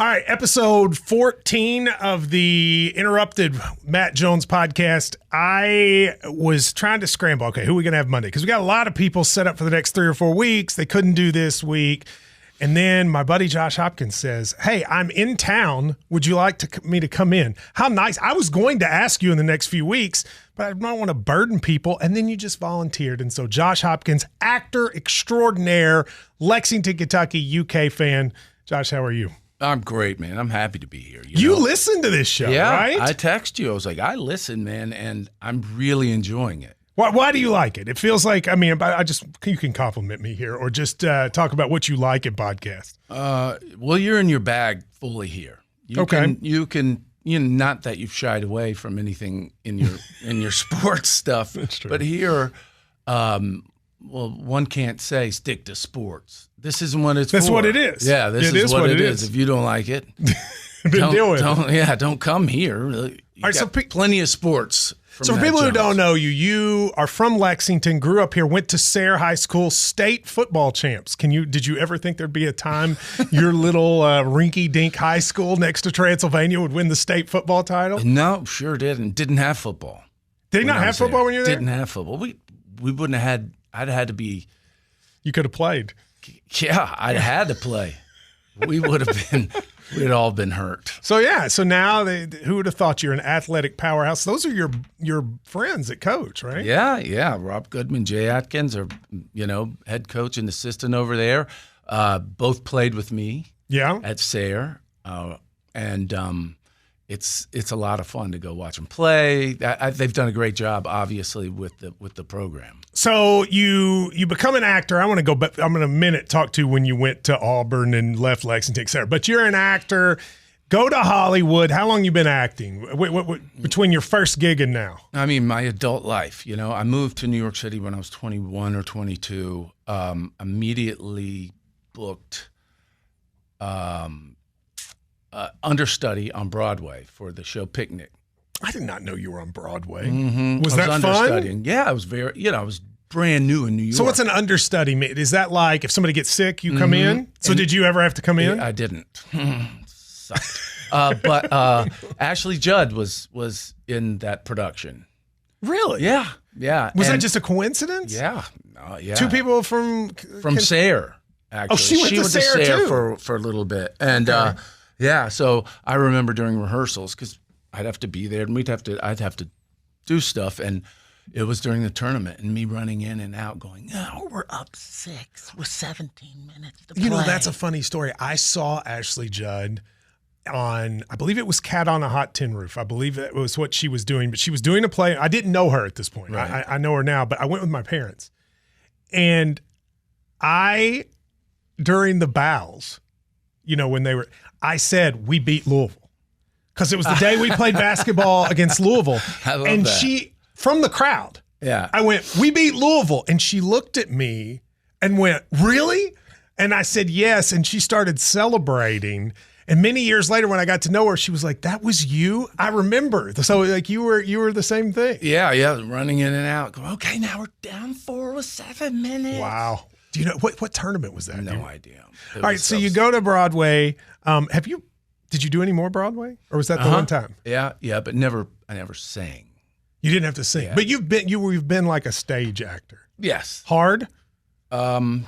All right, episode 14 of the Interrupted Matt Jones podcast. I was trying to scramble. Okay, who are we going to have Monday? Because we got a lot of people set up for the next 3 or 4 weeks. They couldn't do this week. And then my buddy Josh Hopkins says, hey, I'm in town. Would you like me to come in? How nice. I was going to ask you in the next few weeks, but I don't want to burden people. And then you just volunteered. And so Josh Hopkins, actor extraordinaire, Lexington, Kentucky, UK fan. Josh, how are you? I'm great, man. I'm happy to be here. You listen to this show, right? I text you. I was like, I listen, man, and I'm really enjoying it. Why do you like it? It feels like, I mean, you can compliment me here or just talk about what you like in podcasts. Well, you're in your bag fully here. You can, not that you've shied away from anything in your sports stuff, That's true. but here, one can't say stick to sports. This isn't what it's for. That's what it is. Yeah, this is what it is. If you don't like it, don't come here. You got plenty of sports. So for people who don't know you, you are from Lexington, grew up here, went to Sayre High School, state football champs. Did you ever think there'd be a time your little rinky-dink high school next to Transylvania would win the state football title? No, sure didn't. Didn't have football. Did not have football when you were there? Didn't have football. We wouldn't have had. I'd had to be. You could have played. Yeah, I'd had to play. We would have been. We'd all been hurt. So now who would have thought you're an athletic powerhouse? Those are your friends at coach, right? Yeah. Rob Goodman, Jay Atkins are, head coach and assistant over there. Both played with me. Yeah. At Sayre, and it's a lot of fun to go watch them play. They've done a great job, obviously, with the program. So you become an actor. I want to go, but I'm in a minute talk to when you went to Auburn and left Lexington, et cetera. But you're an actor. Go to Hollywood. How long you been acting? What between your first gig and now? I mean, my adult life. I moved to New York City when I was 21 or 22. Immediately booked understudy on Broadway for the show Picnic. I did not know you were on Broadway. Mm-hmm. Was that fun? Yeah, I was I was brand new in New York. So what's an understudy? Is that like if somebody gets sick, you come in? So did you ever have to come in? I didn't. Sucked. But Ashley Judd was in that production. Really? Yeah. Was that just a coincidence? Yeah. Two people from Sayre, actually. Oh, she went to Sayre too? for a little bit. And so I remember during rehearsals, because I'd have to be there and I'd have to do stuff, and it was during the tournament and me running in and out going, we're up 6 with 17 minutes to play. That's a funny story. I saw Ashley Judd on, I believe it was Cat on a Hot Tin Roof. I believe that was what she was doing, but she was doing a play. I didn't know her at this point. Right. I know her now, but I went with my parents. And during the bows, I said, we beat Louisville. Because it was the day we played basketball against Louisville. I love that. She, from the crowd, I went, we beat Louisville. And she looked at me and went, really? And I said, yes. And she started celebrating. And many years later, when I got to know her, she was like, that was you? I remember. So like you were the same thing. Yeah. Running in and out. Going, okay, now we're down 4 with 7 minutes. Wow. Do you know what tournament was that? No idea. All right. So you go to Broadway. Did you do any more Broadway, or was that the one time? Yeah, but I never sang. You didn't have to sing, but you've been like a stage actor. Yes. Hard? Yeah,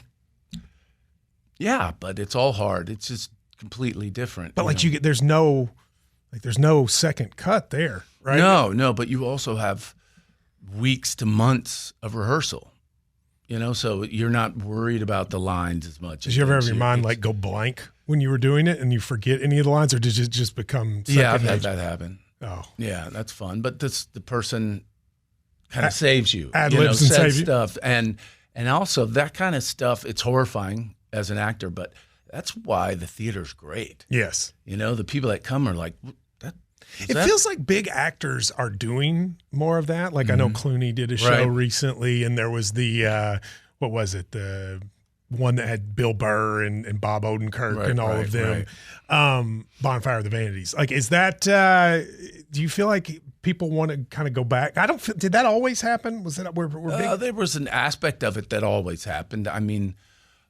but it's all hard. It's just completely different. But there's no second cut there, right? No, but you also have weeks to months of rehearsal. So you're not worried about the lines as much. Did you ever have your mind go blank when you were doing it and you forget any of the lines, or did it just become second I've nature? had that happen. Oh. Yeah, that's fun. But the person kind of saves you. Ad-libs and saves stuff. And also that kind of stuff, it's horrifying as an actor, but that's why the theater's great. Yes. The people that come are like, it feels like big actors are doing more of that. Like I know Clooney did a show recently, and there was the what was it? The one that had Bill Burr and Bob Odenkirk and all of them. Right. Bonfire of the Vanities. Like, is that? Do you feel like people want to kind of go back? Did that always happen? Was that we're big? There was an aspect of it that always happened. I mean,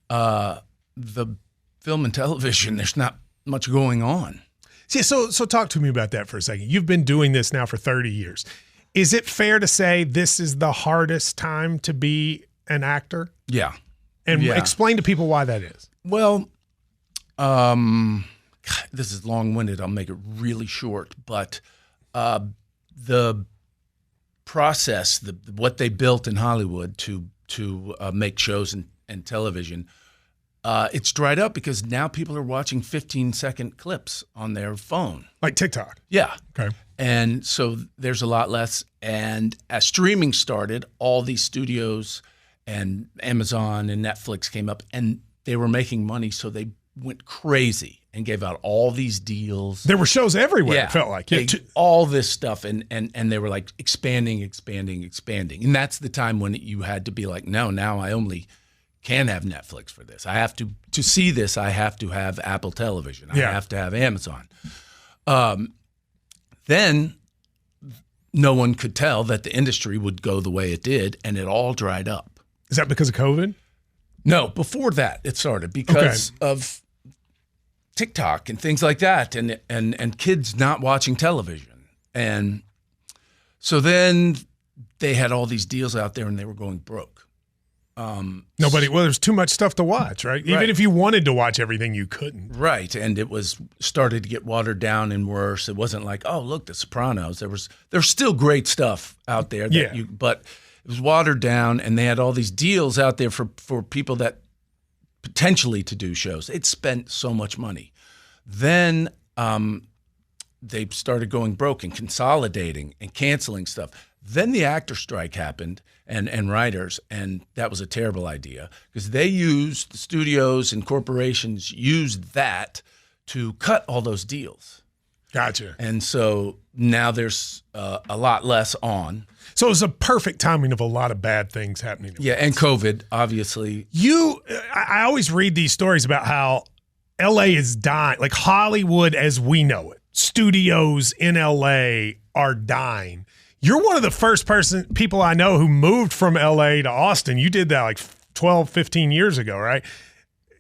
the film and television. There's not much going on. See, so talk to me about that for a second. You've been doing this now for 30 years. Is it fair to say this is the hardest time to be an actor? Yeah. And explain to people why that is. Well, this is long-winded. I'll make it really short. But the process, what they built in Hollywood to make shows and television, it's dried up because now people are watching 15-second clips on their phone. Like TikTok? Yeah. Okay. And so there's a lot less. And as streaming started, all these studios and Amazon and Netflix came up, and they were making money, so they went crazy and gave out all these deals. There were shows everywhere, it felt like. Yeah, all this stuff, and they were like expanding. And that's the time when you had to be like, no, now I only can have Netflix for this. I have to see this, I have to have Apple Television. I have to have Amazon. Then no one could tell that the industry would go the way it did, and it all dried up. Is that because of COVID? No, before that it started because of TikTok and things like that, and kids not watching television. And so then they had all these deals out there, and they were going broke. There's too much stuff to watch, right? Even if you wanted to watch everything, you couldn't. Right, and it started to get watered down and worse. It wasn't like, oh, look, The Sopranos. There's still great stuff out there, but it was watered down, and they had all these deals out there for people that potentially to do shows. It spent so much money. Then they started going broke and consolidating and canceling stuff. Then the actor strike happened and writers, and that was a terrible idea because the studios and corporations used that to cut all those deals. Gotcha. And so now there's a lot less on. So it was a perfect timing of a lot of bad things happening. Yeah, and COVID, obviously. I always read these stories about how LA is dying, like Hollywood as we know it. Studios in LA are dying. You're one of the first people I know who moved from LA to Austin. You did that like 12, 15 years ago, right?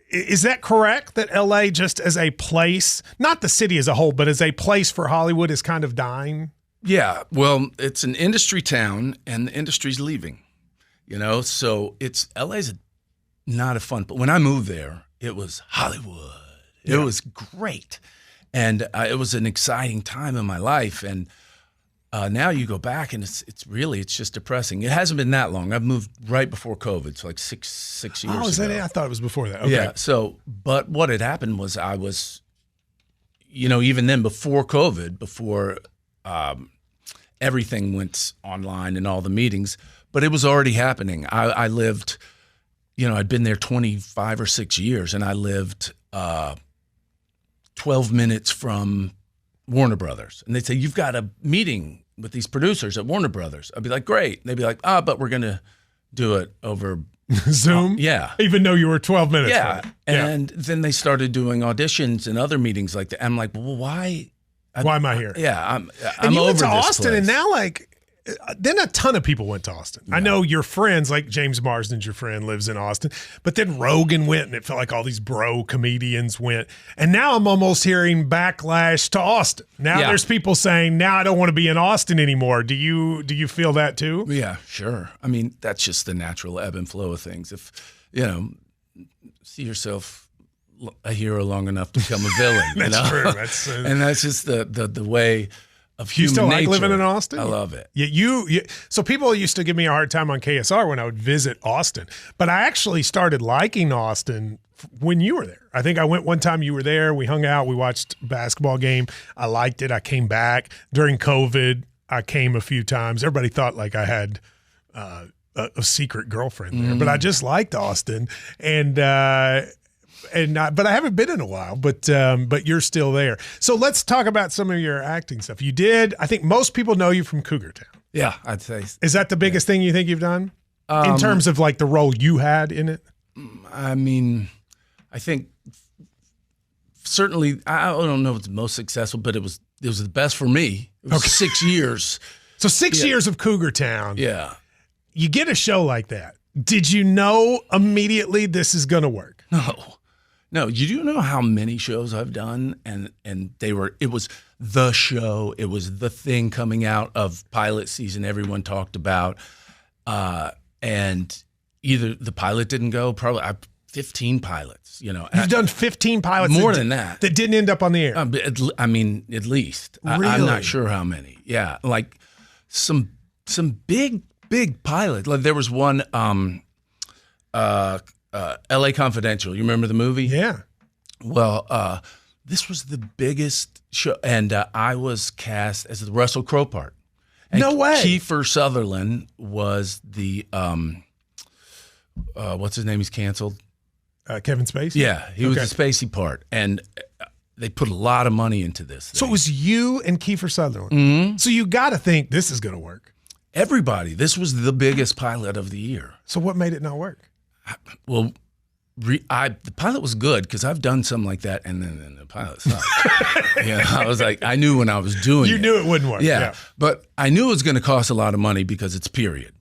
Is that correct, that LA just as a place, not the city as a whole, but as a place for Hollywood is kind of dying? Yeah, well, it's an industry town, and the industry's leaving, so LA's not a fun, but when I moved there, it was Hollywood. It was great, and it was an exciting time in my life, and now you go back, and it's just depressing. It hasn't been that long. I've moved right before COVID, so like six years ago. Oh, is that it? I thought it was before that. Okay. Yeah, but what had happened was I was, even then before COVID, before everything went online and all the meetings, but it was already happening. I lived, I'd been there 25 or 6 years, and I lived 12 minutes from Warner Brothers. And they'd say, you've got a meeting with these producers at Warner Brothers. I'd be like, great. And they'd be like, but we're going to do it over Zoom? Yeah. Even though you were 12 minutes Yeah. from it. And then they started doing auditions and other meetings like that. I'm like, well, why? Why am I here? Yeah. I'm and you over went to this Austin, place. and now then a ton of people went to Austin. Yeah. I know your friends, like James Marsden's your friend, lives in Austin, but then Rogan went, and it felt like all these bro comedians went. And now I'm almost hearing backlash to Austin. Now there's people saying, now I don't want to be in Austin anymore. Do you feel that too? Yeah, sure. I mean, that's just the natural ebb and flow of things. If, see yourself a hero long enough to become a villain. That's true. And that's just the way of human you still nature. Like living in Austin? I love it. Yeah, so people used to give me a hard time on KSR when I would visit Austin, but I actually started liking Austin when you were there. I think I went one time, you were there, we hung out, we watched a basketball game. I liked it. I came back. During COVID, I came a few times. Everybody thought like I had a secret girlfriend there, but I just liked Austin. But I haven't been in a while, but you're still there. So let's talk about some of your acting stuff. You did, I think most people know you from Cougar Town. Yeah, I'd say. Is that the biggest thing you think you've done in terms of like the role you had in it? I mean, I think certainly, I don't know if it's the most successful, but it was the best for me. It was 6 years. So 6 years of Cougar Town. Yeah. You get a show like that. Did you know immediately this is going to work? No. No, you do know how many shows I've done, and it was the show, it was the thing coming out of pilot season everyone talked about, and either the pilot didn't go, probably 15 pilots, You've done 15 pilots? More than that. That didn't end up on the air? I mean, at least. Really? I'm not sure how many. Yeah, like some big pilot. Like there was one, L.A. Confidential. You remember the movie? Yeah. Well, this was the biggest show, and I was cast as the Russell Crowe part. And no way. Kiefer Sutherland was the what's his name? He's canceled. Kevin Spacey? Yeah, he was the Spacey part, and they put a lot of money into this thing. So it was you and Kiefer Sutherland. Mm-hmm. So you got to think this is going to work. Everybody. This was the biggest pilot of the year. So what made it not work? Well, the pilot was good because I've done something like that, and then the pilot sucked. I was like, I knew when I was doing it. You knew it wouldn't work. Yeah. But I knew it was going to cost a lot of money because it's period,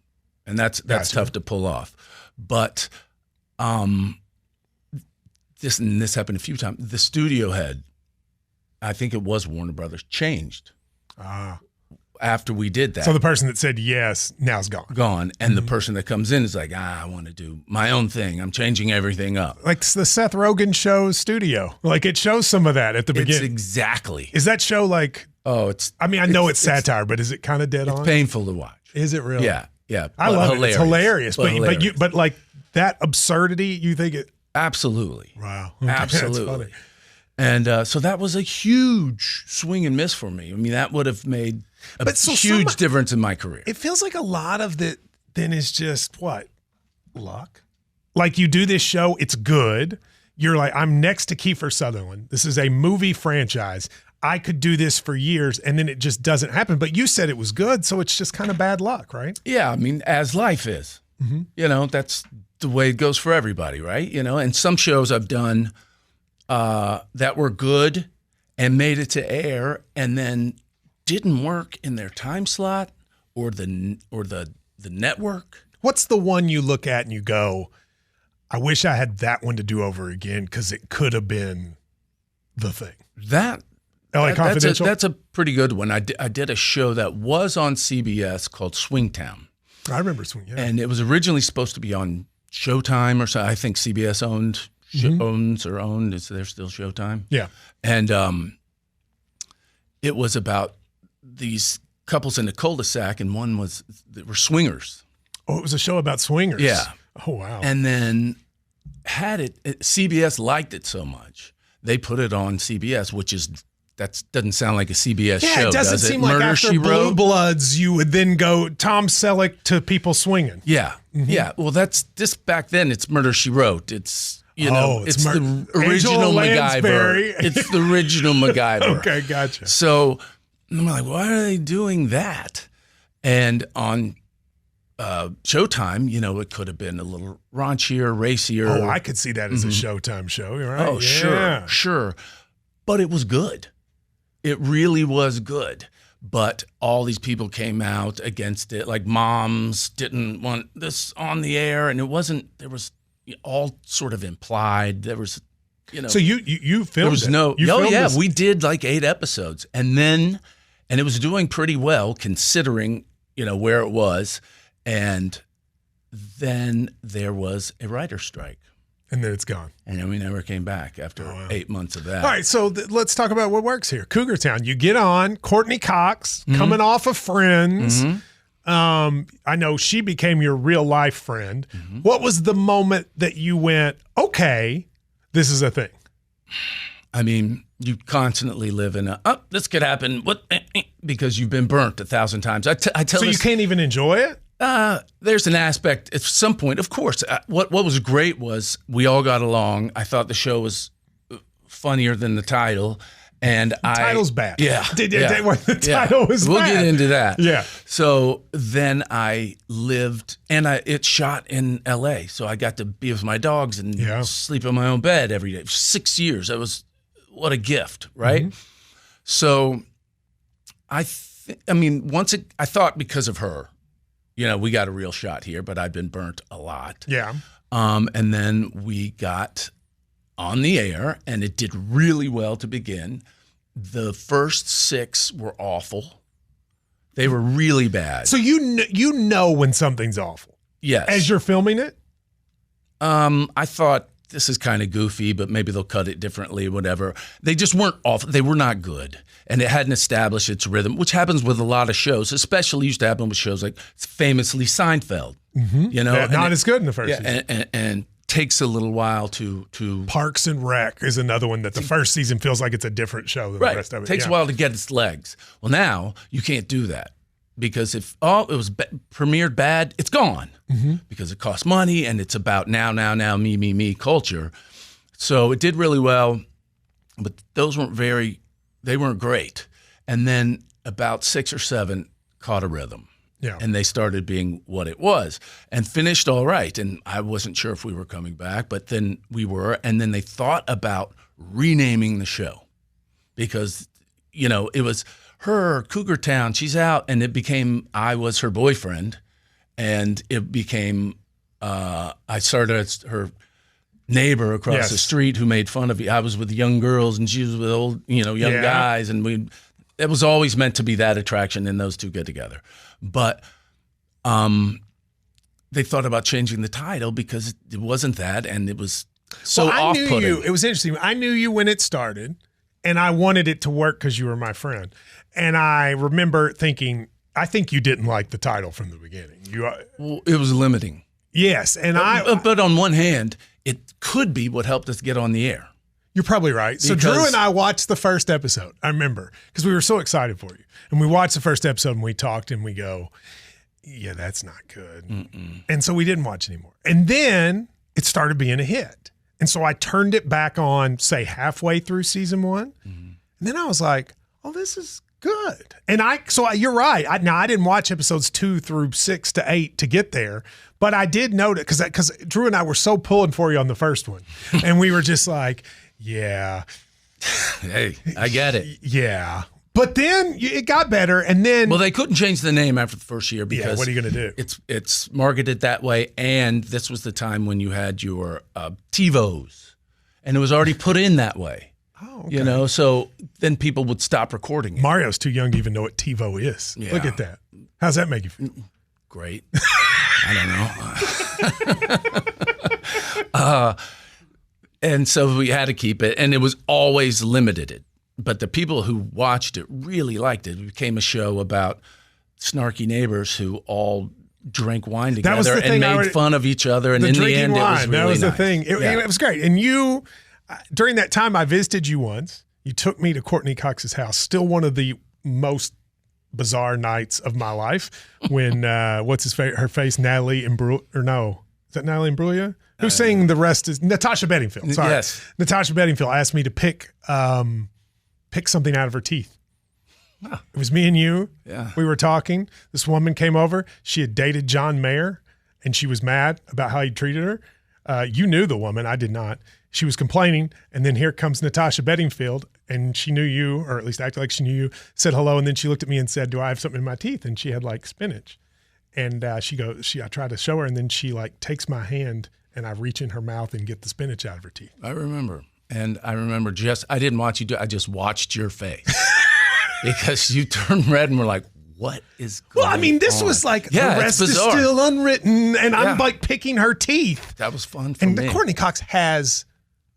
and that's tough to pull off. But this happened a few times. The studio head, I think it was Warner Brothers, changed. After we did that. So the person that said yes now is gone. Gone. And the person that comes in is like, I want to do my own thing. I'm changing everything up. Like the Seth Rogen show studio. Like it shows some of that at the beginning. Exactly. Is that show like, I know it's satire, but is it kind of dead on? It's painful to watch. Is it really? Yeah. Yeah. I love it. It's hilarious. Hilarious. But like that absurdity, you think it? Absolutely. Wow. Absolutely. And so that was a huge swing and miss for me. I mean, that would have made a huge difference in my career. It feels like a lot of that then is just what? Luck? Like you do this show, it's good. You're like, I'm next to Kiefer Sutherland. This is a movie franchise. I could do this for years, and then it just doesn't happen. But you said it was good, so it's just kind of bad luck, right? Yeah, I mean, as life is. Mm-hmm. That's the way it goes for everybody, right? And some shows I've done that were good and made it to air and then didn't work in their time slot or the network. What's the one you look at and you go, I wish I had that one to do over again because it could have been the thing? LA Confidential? That's a pretty good one. I did a show that was on CBS called Swing Town. I remember Swing, yeah. And it was originally supposed to be on Showtime or so. I think CBS owns. Is there still Showtime? Yeah. And it was about these couples in a cul-de-sac, and they were swingers. Oh, it was a show about swingers. Yeah. Oh, wow. And then CBS liked it so much, they put it on CBS, that doesn't sound like a CBS show. Yeah, it doesn't seem like Murder, after Blue Bloods, you would then go Tom Selleck to people swinging. Yeah. Mm-hmm. Yeah. Well, that's just back then. It's Murder, She Wrote. It's it's the original MacGyver. It's the original MacGyver. Okay, gotcha. So I'm like, why are they doing that? And on Showtime, it could have been a little raunchier, racier. Oh, I could see that as a Showtime show. Right? Oh, yeah. sure. But it was good. It really was good. But all these people came out against it. Like moms didn't want this on the air, and there was all sort of implied. There was, So you filmed. There was no. This. We did like 8 episodes, and it was doing pretty well considering where it was, and then there was a writer's strike, and then it's gone, and then we never came back after 8 months of that. All right, so let's talk about what works here. Cougar Town. You get on Courtney Cox coming off of Friends. Mm-hmm. I know she became your real life friend. Mm-hmm. What was the moment that you went, okay, this is a thing? I mean, you constantly live in this could happen. What? Because you've been burnt 1,000 times. I tell so you can't even enjoy it? There's an aspect at some point, of course. What was great was we all got along. I thought the show was funnier than the title. And the title's bad. Yeah. The title was bad. We'll get into that. Yeah. So then I lived, and it shot in L.A., so I got to be with my dogs and sleep in my own bed every day. 6 years. What a gift, right? Mm-hmm. So I thought because of her, we got a real shot here, but I've been burnt a lot. Yeah. And then we got on the air, and it did really well to begin. The first 6 were awful. They were really bad. So you know when something's awful? Yes. As you're filming it? I thought, this is kind of goofy, but maybe they'll cut it differently, whatever. They just weren't awful. They were not good. And it hadn't established its rhythm, which happens with a lot of shows, especially used to happen with shows like famously Seinfeld. Mm-hmm. You know, not as good in the first season. And takes a little while to Parks and Rec is another one that the first season feels like it's a different show than the rest of it. Takes a while to get its legs. Well, now you can't do that because if it was premiered bad, it's gone because it costs money and it's about now, me culture. So it did really well, but those they weren't great. And then about 6 or 7 caught a rhythm. Yeah. And they started being what it was and finished all right. And I wasn't sure if we were coming back, but then we were. And then they thought about renaming the show because, it was her, Cougar Town, she's out. And it became, I was her boyfriend. And it became, I started as her neighbor across the street who made fun of you. I was with young girls and she was with old, young guys. And it was always meant to be that attraction and those two get together. But they thought about changing the title because it wasn't that, and it was so off-putting. It was interesting. I knew you when it started, and I wanted it to work because you were my friend. And I remember thinking, I think you didn't like the title from the beginning. It was limiting. Yes, and But on one hand, it could be what helped us get on the air. You're probably right. So Drew and I watched the first episode, I remember, because we were so excited for you. And we watched the first episode and we talked and we go, yeah, that's not good. Mm-mm. And so we didn't watch anymore. And then it started being a hit. And so I turned it back on, say, halfway through season 1. Mm-hmm. And then I was like, oh, this is good. And you're right. I didn't watch episodes 2 through 6 to 8 to get there, but I did notice because Drew and I were so pulling for you on the first one. And we were just like, yeah. Hey, I get it. Yeah. But then it got better, and then... Well, they couldn't change the name after the first year because... Yeah, what are you going to do? It's marketed that way, and this was the time when you had your TiVos, and it was already put in that way. Oh, okay. So then people would stop recording it. Mario's too young to even know what TiVo is. Yeah. Look at that. How's that make you feel? Great. I don't know. And so we had to keep it, and it was always limited. But the people who watched it really liked it. It became a show about snarky neighbors who all drank wine together and made fun of each other. And in the end, it was really That was nice. the thing. It was great. And you, during that time, I visited you once. You took me to Courtney Cox's house. Still one of the most bizarre nights of my life when, her face, Natalie Imbruglia, or no, is that Natalie Imbruglia? Who sang The Rest is Natasha Bedingfield. Sorry. Yes. Natasha Bedingfield asked me to pick something out of her teeth. Wow. It was me and you. Yeah. We were talking. This woman came over. She had dated John Mayer, and she was mad about how he treated her. You knew the woman. I did not. She was complaining, and then here comes Natasha Bedingfield, and she knew you, or at least acted like she knew you, said hello, and then she looked at me and said, do I have something in my teeth? And she had like spinach. And I tried to show her, and then she like takes my hand, and I reach in her mouth and get the spinach out of her teeth. I remember. And I remember I didn't watch you do it. I just watched your face because you turned red and were like, what is going on? Well, I mean, this was like, the rest is still unwritten, and I'm like picking her teeth. That was fun for me. And Courtney Cox has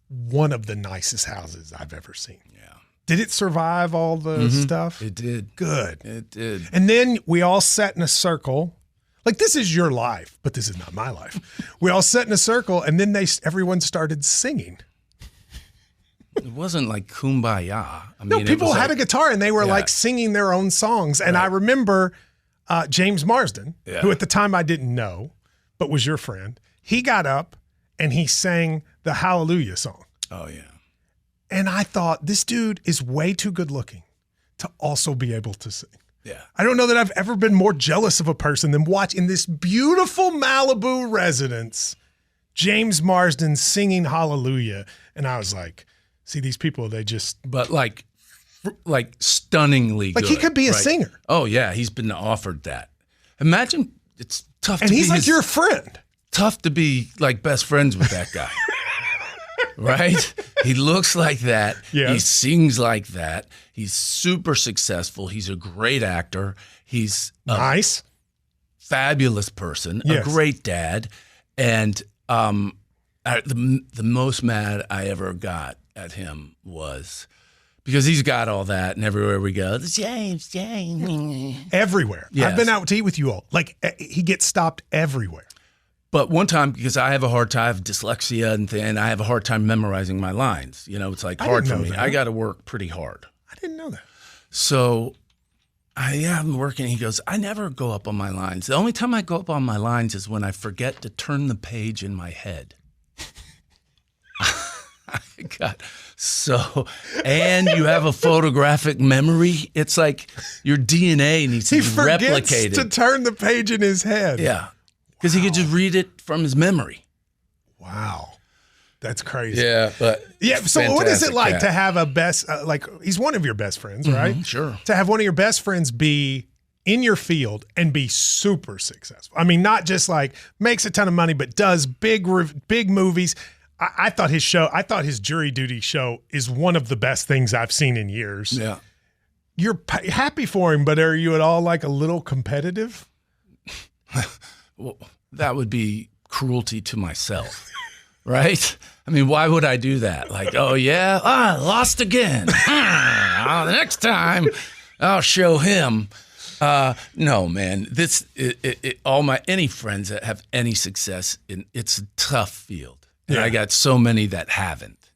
one of the nicest houses I've ever seen. Yeah. Did it survive all the stuff? It did. Good. It did. And then we all sat in a circle. Like, this is your life, but this is not my life. We all sat in a circle, and then everyone started singing. It wasn't like Kumbaya. No, people had a guitar, and they were like singing their own songs. And I remember James Marsden, who at the time I didn't know, but was your friend. He got up, and he sang the Hallelujah song. Oh, yeah. And I thought, this dude is way too good looking to also be able to sing. Yeah. I don't know that I've ever been more jealous of a person than watching this beautiful Malibu residence, James Marsden singing Hallelujah. And I was like, see, these people, they just... But like stunningly good. Like he could be a singer. Oh, yeah. He's been offered that. Imagine, it's tough and to be... And he's like your friend. Tough to be like best friends with that guy. right? He looks like that. Yes. He sings like that. He's super successful. He's a great actor. He's nice, fabulous person, yes. a great dad. And the most mad I ever got at him was because he's got all that, and everywhere we go, James. Everywhere. Yes. I've been out to eat with you all. Like, he gets stopped everywhere. But one time, because I have a hard time, I have dyslexia and I have a hard time memorizing my lines. You know, it's like hard for me. I got to work pretty hard. I didn't know that. So I'm working. He goes, I never go up on my lines. The only time I go up on my lines is when I forget to turn the page in my head. God. So, and you have a photographic memory. It's like your DNA needs to be replicated. He forgets to turn the page in his head. Yeah. Because he could just read it from his memory. Wow. That's crazy. Yeah, but so what is it like to have a best, he's one of your best friends, right? Sure. To have one of your best friends be in your field and be super successful. I mean, not just like makes a ton of money, but does big movies. I thought his Jury Duty show is one of the best things I've seen in years. Yeah. You're happy for him, but are you at all like a little competitive? Well, that would be cruelty to myself, right? I mean, why would I do that? Like, oh yeah, lost again. The next time I'll show him. No, man. Any friends that have any success it's a tough field. And I got so many that haven't.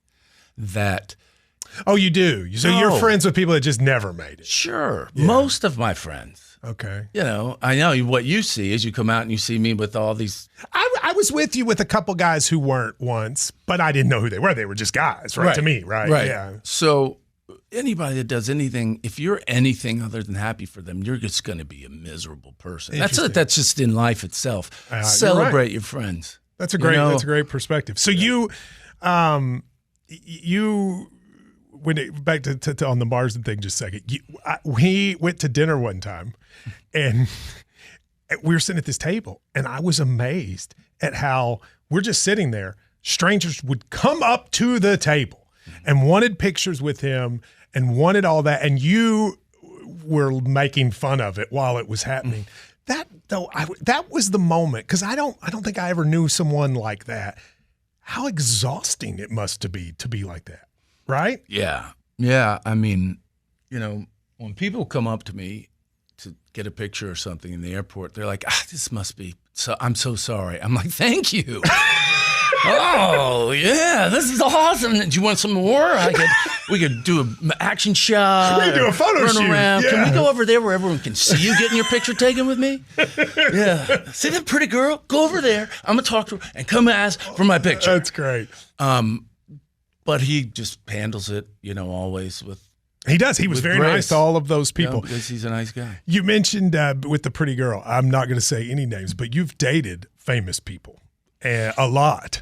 Oh, you do. So you're friends with people that just never made it. Sure, most of my friends. Okay. You know, I know what you see is you come out and you see me with all these. I was with you with a couple guys who weren't once, but I didn't know who they were. They were just guys, right? To me, right? Right. Yeah. So anybody that does anything, if you're anything other than happy for them, you're just going to be a miserable person. That's just in life itself. Celebrate your friends. That's a great perspective. So you went back to on the bars and thing just a second. We went to dinner one time, and we were sitting at this table, and I was amazed at how we're just sitting there. Strangers would come up to the table and wanted pictures with him and wanted all that, and you were making fun of it while it was happening. That was the moment, because I don't think I ever knew someone like that. How exhausting it must be to be like that, right? Yeah. Yeah. I mean, you know, when people come up to me to get a picture or something in the airport, they're like, this must be, I'm so sorry. I'm like, thank you. Oh, yeah, this is awesome. Do you want some more? We could do an action shot. We could do a photo shoot. Around. Yeah. Can we go over there where everyone can see you getting your picture taken with me? Yeah. See that pretty girl? Go over there. I'm going to talk to her and come ask for my picture. That's great. But he just handles it, you know, always with. He does. He was very grace. Nice to all of those people. Yeah, because he's a nice guy. You mentioned with the pretty girl. I'm not going to say any names, but you've dated famous people a lot.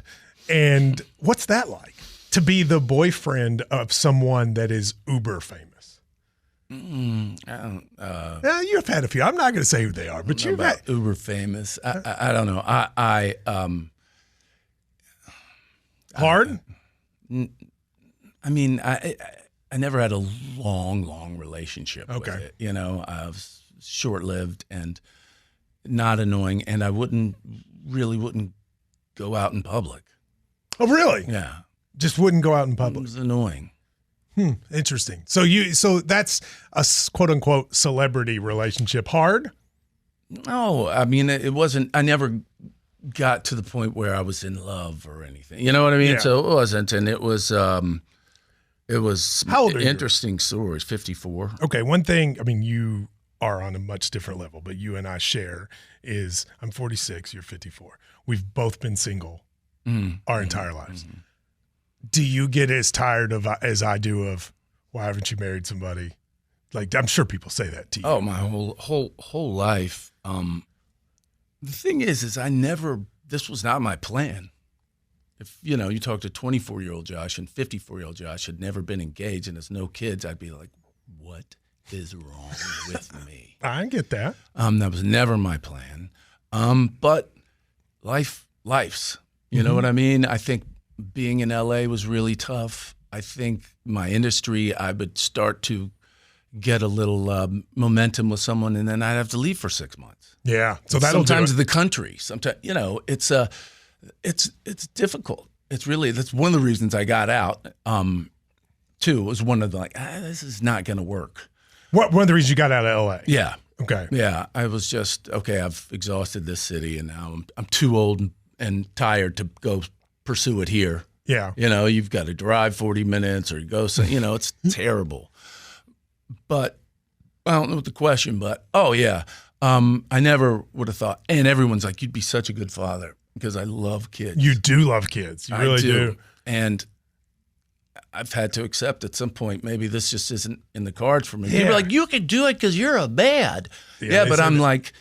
And what's that like, to be the boyfriend of someone that is uber famous? You've had a few. I'm not going to say who they are, but you've had uber famous. I don't know. Hard. I mean, I never had a long relationship with it. You know, I was short-lived and not annoying, and I wouldn't go out in public. Oh, really? Yeah. Just wouldn't go out in public. It was annoying. Interesting. So that's a quote unquote celebrity relationship. Hard? No, I mean, it wasn't. I never got to the point where I was in love or anything. You know what I mean? Yeah. So it wasn't, and it was. How old are you? Interesting stories. 54. Okay, one thing. I mean, you are on a much different level, but you and I share is I'm 46. You're 54. We've both been single our entire lives. Mm-hmm. Do you get as tired of as I do of why haven't you married somebody? Like, I'm sure people say that to you. Oh, my whole life. The thing is I never. This was not my plan. If you talk to 24-year-old Josh and 54-year-old Josh had never been engaged and has no kids, I'd be like, what is wrong with me? I get that. That was never my plan. But life's. You know what I mean? I think being in LA was really tough. I think my industry, I would start to get a little momentum with someone, and then I'd have to leave for 6 months. Yeah, so that'll sometimes the country. Sometimes it's difficult. That's one of the reasons I got out. Too was one of the this is not going to work. One of the reasons you got out of LA? Yeah. Okay. Yeah, I was just I've exhausted this city, and now I'm too old and tired to go pursue it here. Yeah. You've got to drive 40 minutes or go. It's terrible. But I don't know what the question. But I never would have thought. And everyone's like, you'd be such a good father because I love kids. You do love kids. You really do. And I've had to accept at some point maybe this just isn't in the cards for me. Yeah. People are like, you could do it because you're a dad. Yeah, but I'm like,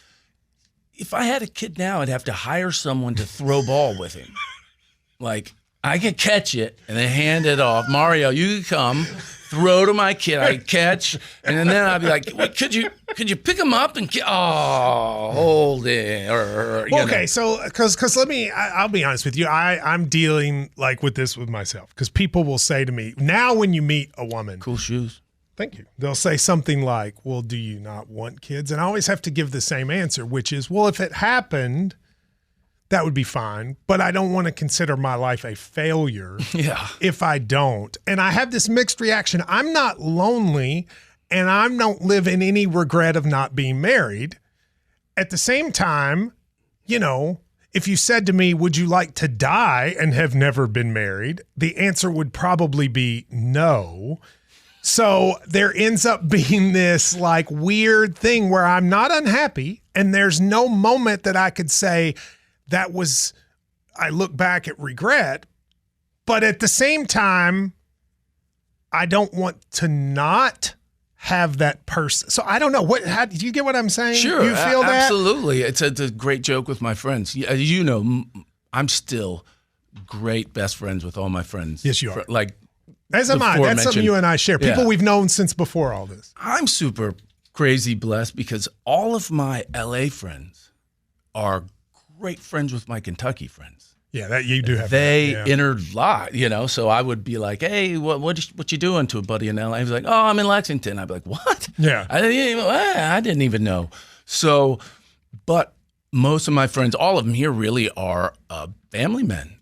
if I had a kid now, I'd have to hire someone to throw ball with him. Like, I could catch it and then hand it off. Mario, you could come, throw to my kid. I catch, and then I'd be like, well, could you pick him up and hold it? Okay, so because I'll be honest with you, I'm dealing with this with myself because people will say to me now when you meet a woman, cool shoes. Thank you. They'll say something like, well, do you not want kids? And I always have to give the same answer, which is, well, if it happened, that would be fine, but I don't want to consider my life a failure if I don't. And I have this mixed reaction. I'm not lonely, and I don't live in any regret of not being married. At the same time, if you said to me, would you like to die and have never been married? The answer would probably be no. So there ends up being this weird thing where I'm not unhappy, and there's no moment that I could say, I look back at regret, but at the same time, I don't want to not have that person. So I don't know how do you get what I'm saying? Sure. You feel that? Absolutely. It's a great joke with my friends. I'm still great best friends with all my friends. Yes, you are. As am I. That's something you and I share. People we've known since before all this. I'm super crazy blessed because all of my LA friends are great friends with my Kentucky friends. Yeah, that you do have. They interlock, So I would be like, "Hey, what you doing to a buddy in LA?" He's like, "Oh, I'm in Lexington." I'd be like, "What?" Yeah, I didn't even know. So, but most of my friends, all of them here, really are family men,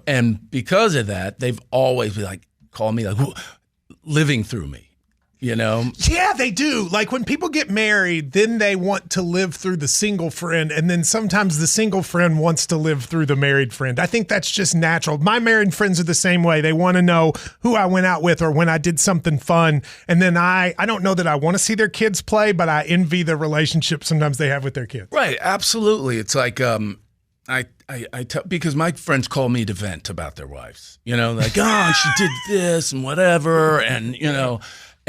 And because of that, they've always been call me living through me. Yeah, they do. When people get married, then they want to live through the single friend, and then sometimes the single friend wants to live through the married friend. I think that's just natural. My married friends are the same way. They want to know who I went out with or when I did something fun, and then I don't know that I want to see their kids play, but I envy the relationship sometimes they have with their kids. Right, absolutely. It's because my friends call me to vent about their wives. She did this and whatever,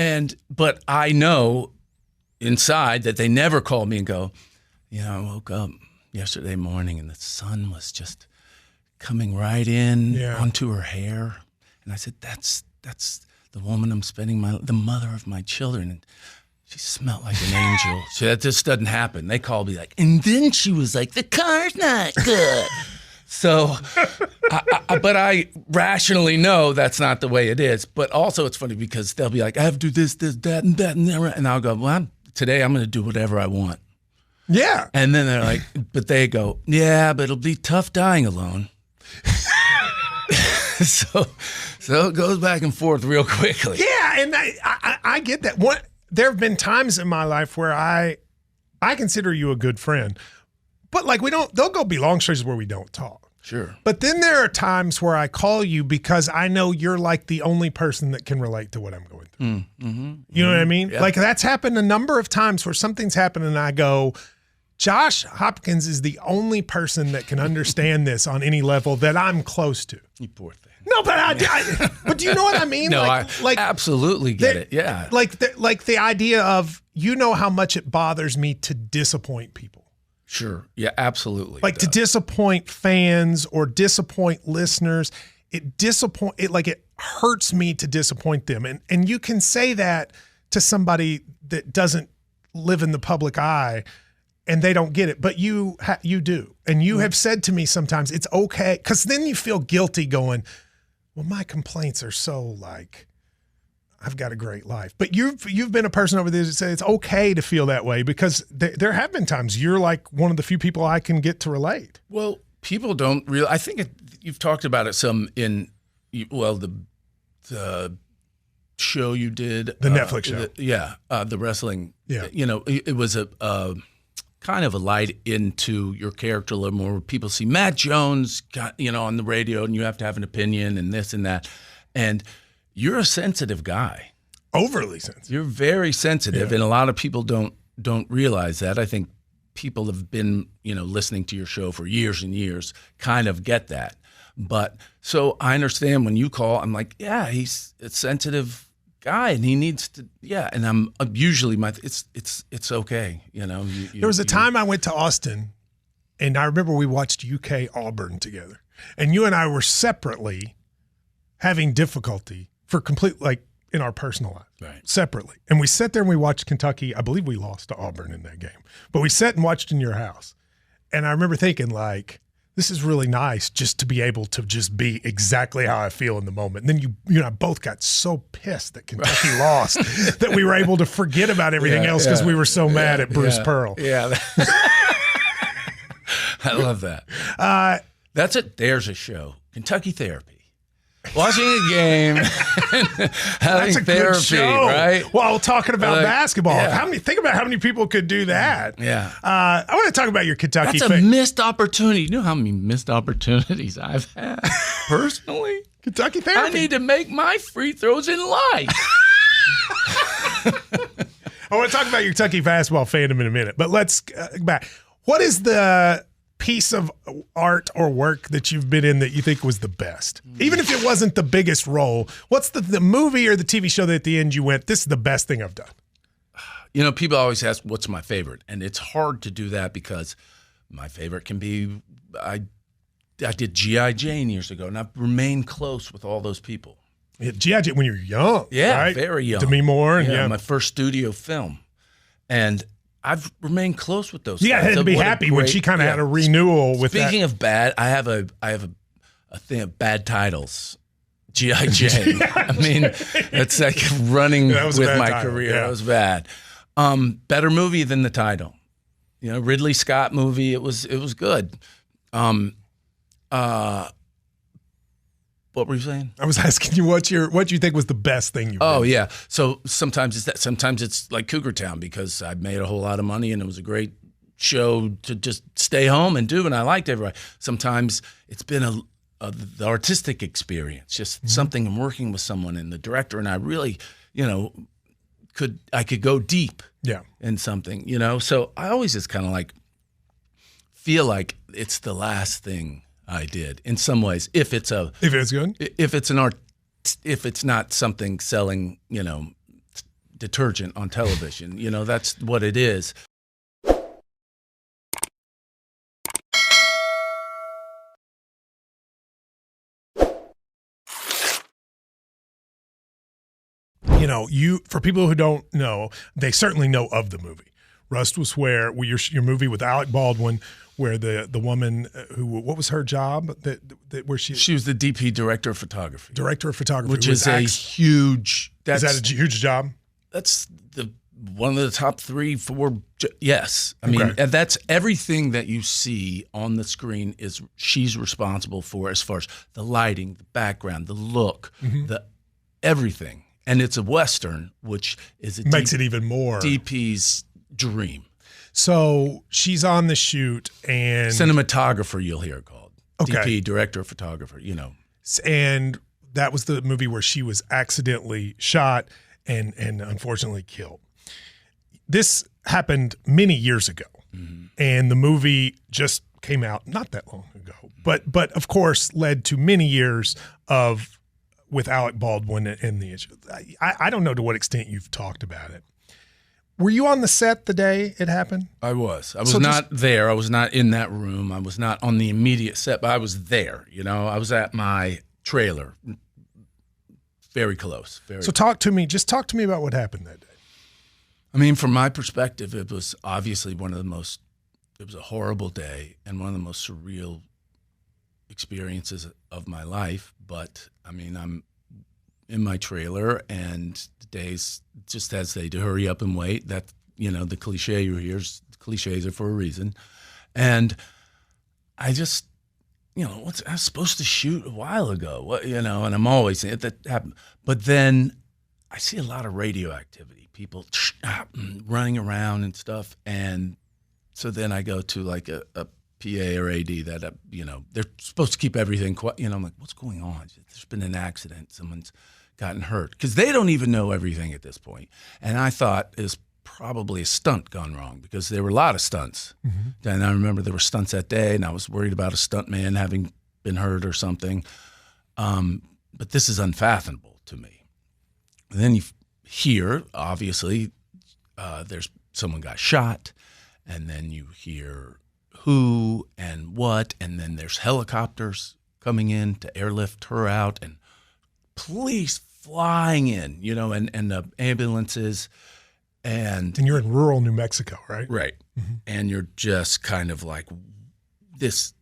and but I know inside that they never call me and go, I woke up yesterday morning and the sun was just coming right in onto her hair, and I said, that's the woman I'm spending the mother of my children, and she smelled like an angel. So that just doesn't happen. They call me and then she was like, the car's not good. So, but I rationally know that's not the way it is. But also it's funny because they'll be like, I have to do this, that, and that. And I'll go, well, today I'm going to do whatever I want. Yeah. And then they're like, but they go, yeah, but it'll be tough dying alone. So it goes back and forth real quickly. Yeah, and I get that. There have been times in my life where I consider you a good friend. But there'll go be long stretches where we don't talk. Sure. But then there are times where I call you because I know you're the only person that can relate to what I'm going through. Mm-hmm. You know what I mean? Yeah. That's happened a number of times where something's happened and I go, Josh Hopkins is the only person that can understand this on any level that I'm close to. You poor thing. No, but but do you know what I mean? No, I absolutely get it. Yeah. The idea of, how much it bothers me to disappoint people. Sure. Yeah, absolutely. To disappoint fans or disappoint listeners, it hurts me to disappoint them. And you can say that to somebody that doesn't live in the public eye. and they don't get it, but you do. And you have said to me sometimes it's okay, because then you feel guilty going, well, my complaints are so like, I've got a great life. But you've been a person over there that said it's okay to feel that way, because there have been times you're like one of the few people I can get to relate. Well, people don't really. I think you've talked about it some in, the show you did, the Netflix show, the wrestling. Yeah, it was a kind of a light into your character a little more. People see Matt Jones, on the radio, and you have to have an opinion and this and that, and you're a sensitive guy, overly sensitive. You're very sensitive, and a lot of people don't realize that. I think people have been, listening to your show for years and years, kind of get that. But so I understand when you call, I'm like, yeah, he's a sensitive guy, and he needs to, and I'm usually it's okay, There was a time I went to Austin, and I remember we watched UK Auburn together, and you and I were separately having difficulty for in our personal lives, right, separately. And we sat there and we watched Kentucky. I believe we lost to Auburn in that game, but we sat and watched in your house. And I remember thinking, like, this is really nice just to be able to just be exactly how I feel in the moment. And then you and I both got so pissed that Kentucky lost that we were able to forget about everything else because we were so mad at Bruce Pearl. Yeah. I love that. That's it. There's a show. Kentucky Therapy. Watching a game, having therapy, right? While talking about basketball. Think about how many people could do that. Yeah. I want to talk about your Kentucky. That's a missed opportunity. You know how many missed opportunities I've had personally? Kentucky Therapy. I need to make my free throws in life. I want to talk about your Kentucky basketball fandom in a minute, but let's back. What is the piece of art or work that you've been in that you think was the best? Even if it wasn't the biggest role, what's the movie or the TV show that at the end you went, this is the best thing I've done? People always ask, what's my favorite? And it's hard to do that because my favorite can be, I did G.I. Jane years ago, and I've remained close with all those people. Yeah, G.I. Jane when you're young, right? Very young. Demi Moore. My first studio film. And I've remained close with those. Yeah, I had to be happy when she kind of had a renewal with that. Speaking of bad, I have a thing of bad titles. G.I. Jane. I mean, it's like running with my career. That was bad. Better movie than the title. Ridley Scott movie. It was good. What were you saying? I was asking you what you think was the best thing you've done. Yeah. So sometimes it's that. Sometimes it's like Cougar Town because I made a whole lot of money and it was a great show to just stay home and do, and I liked everybody. Sometimes it's been the artistic experience, just something I'm working with someone and the director, and I really, could go deep in something, So I always just kind of like feel like it's the last thing I did in some ways. If it's good, if it's an art, if it's not something selling, detergent on television, that's what it is. For people who don't know, they certainly know of the movie. Rust was where your movie with Alec Baldwin, where the woman who, what was her job? Where she was the DP, director of photography. Director of photography, which is a huge. Is that a huge job? That's one of the top 3, 4. Yes, I mean that's everything that you see on the screen is she's responsible for, as far as the lighting, the background, the look, the everything. And it's a Western, which is makes it even more DP's dream. So she's on the shoot, and cinematographer, you'll hear it called. DP, director of photographer, And that was the movie where she was accidentally shot and unfortunately killed. This happened many years ago, and the movie just came out not that long ago, but of course led to many years with Alec Baldwin and the issue. I don't know to what extent you've talked about it. Were you on the set the day it happened? I was. I was not there. I was not in that room. I was not on the immediate set, but I was there. I was at my trailer. Very close. So talk to me about what happened that day. I mean, from my perspective, it was obviously one of the most was a horrible day and one of the most surreal experiences of my life. But I mean, I'm in my trailer, and the days just as they do, hurry up and wait. That, the cliche you hear, cliches are for a reason. And I just, I was supposed to shoot a while ago, and I'm always that happened. But then I see a lot of radio activity, people running around and stuff, and so then I go to like a PA or AD that they're supposed to keep everything quiet. I'm like, what's going on? There's been an accident. Someone's gotten hurt, because they don't even know everything at this point. And I thought it was probably a stunt gone wrong, because there were a lot of stunts. Mm-hmm. And I remember there were stunts that day, and I was worried about a stunt man having been hurt or something. But this is unfathomable to me. And then you hear, obviously, there's someone got shot, and then you hear who and what, and then there's helicopters coming in to airlift her out, and police flying in, and the ambulances, and you're in rural New Mexico, right? Right. Mm-hmm. And you're just kind of like, this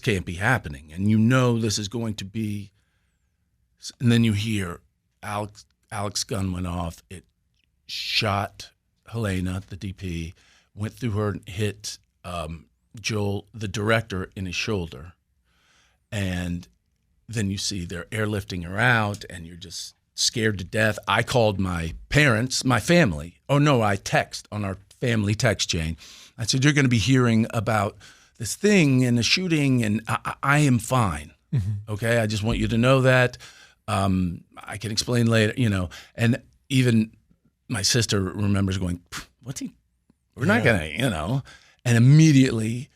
can't be happening, and this is going to be. And then you hear Alex gun went off. It shot Helena, the DP, went through her and hit Joel, the director, in his shoulder. And then you see they're airlifting her out, and you're just scared to death. I called my parents, my family. Oh, no, I text on our family text chain. I said, you're going to be hearing about this thing and the shooting, and I am fine. Mm-hmm. Okay? I just want you to know that. I can explain later, And even my sister remembers going, what's he? We're not going to, And immediately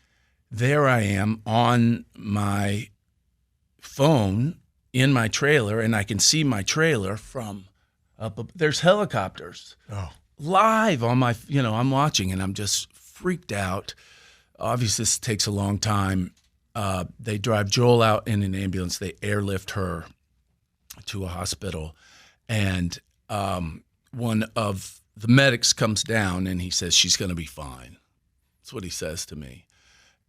there I am on my phone in my trailer, and I can see my trailer from up. There's helicopters live on my, I'm watching, and I'm just freaked out. Obviously, this takes a long time. They drive Joel out in an ambulance. They airlift her to a hospital, and one of the medics comes down, and he says, she's going to be fine. That's what he says to me.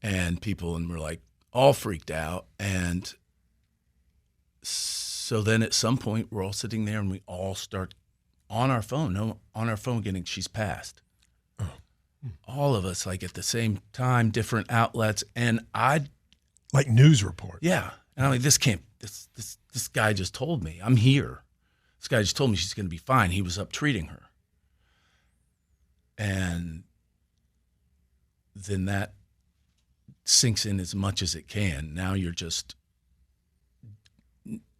And we're like all freaked out. And so then at some point we're all sitting there, and we all start on our phone getting, she's passed. All of us, like at the same time, different outlets. And like news report. Yeah. And I'm like, this guy just told me I'm here. This guy just told me she's going to be fine. He was up treating her. And then that sinks in as much as it can. Now you're just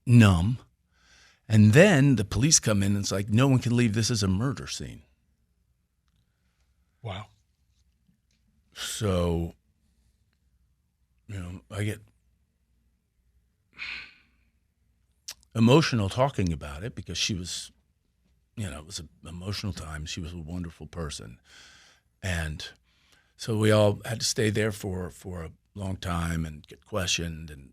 numb. And then the police come in, and it's like, no one can leave. This is a murder scene. Wow. So, I get emotional talking about it, because she was, it was an emotional time. She was a wonderful person. And so we all had to stay there for a long time and get questioned and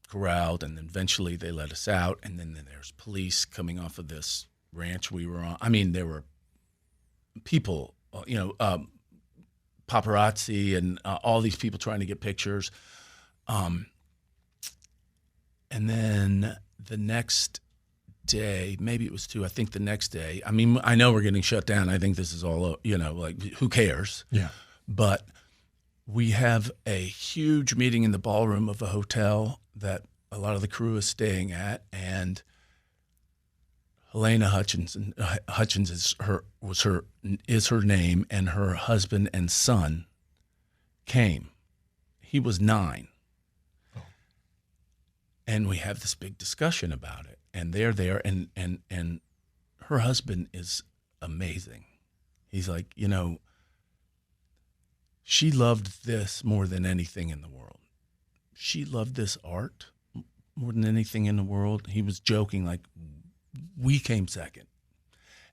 corralled, and then eventually they let us out. And then there's police coming off of this ranch we were on. I mean, there were people, paparazzi and all these people trying to get pictures. And then the next day, maybe it was two, I think the next day, I mean, I know we're getting shut down. I think this is all, like, who cares? Yeah. But we have a huge meeting in the ballroom of a hotel that a lot of the crew is staying at, and Helena Hutchins is her name, and her husband and son came. He was 9. Oh. And we have this big discussion about it. And they're there, and her husband is amazing. He's like, she loved this more than anything in the world. She loved this art more than anything in the world. He was joking, like, we came second.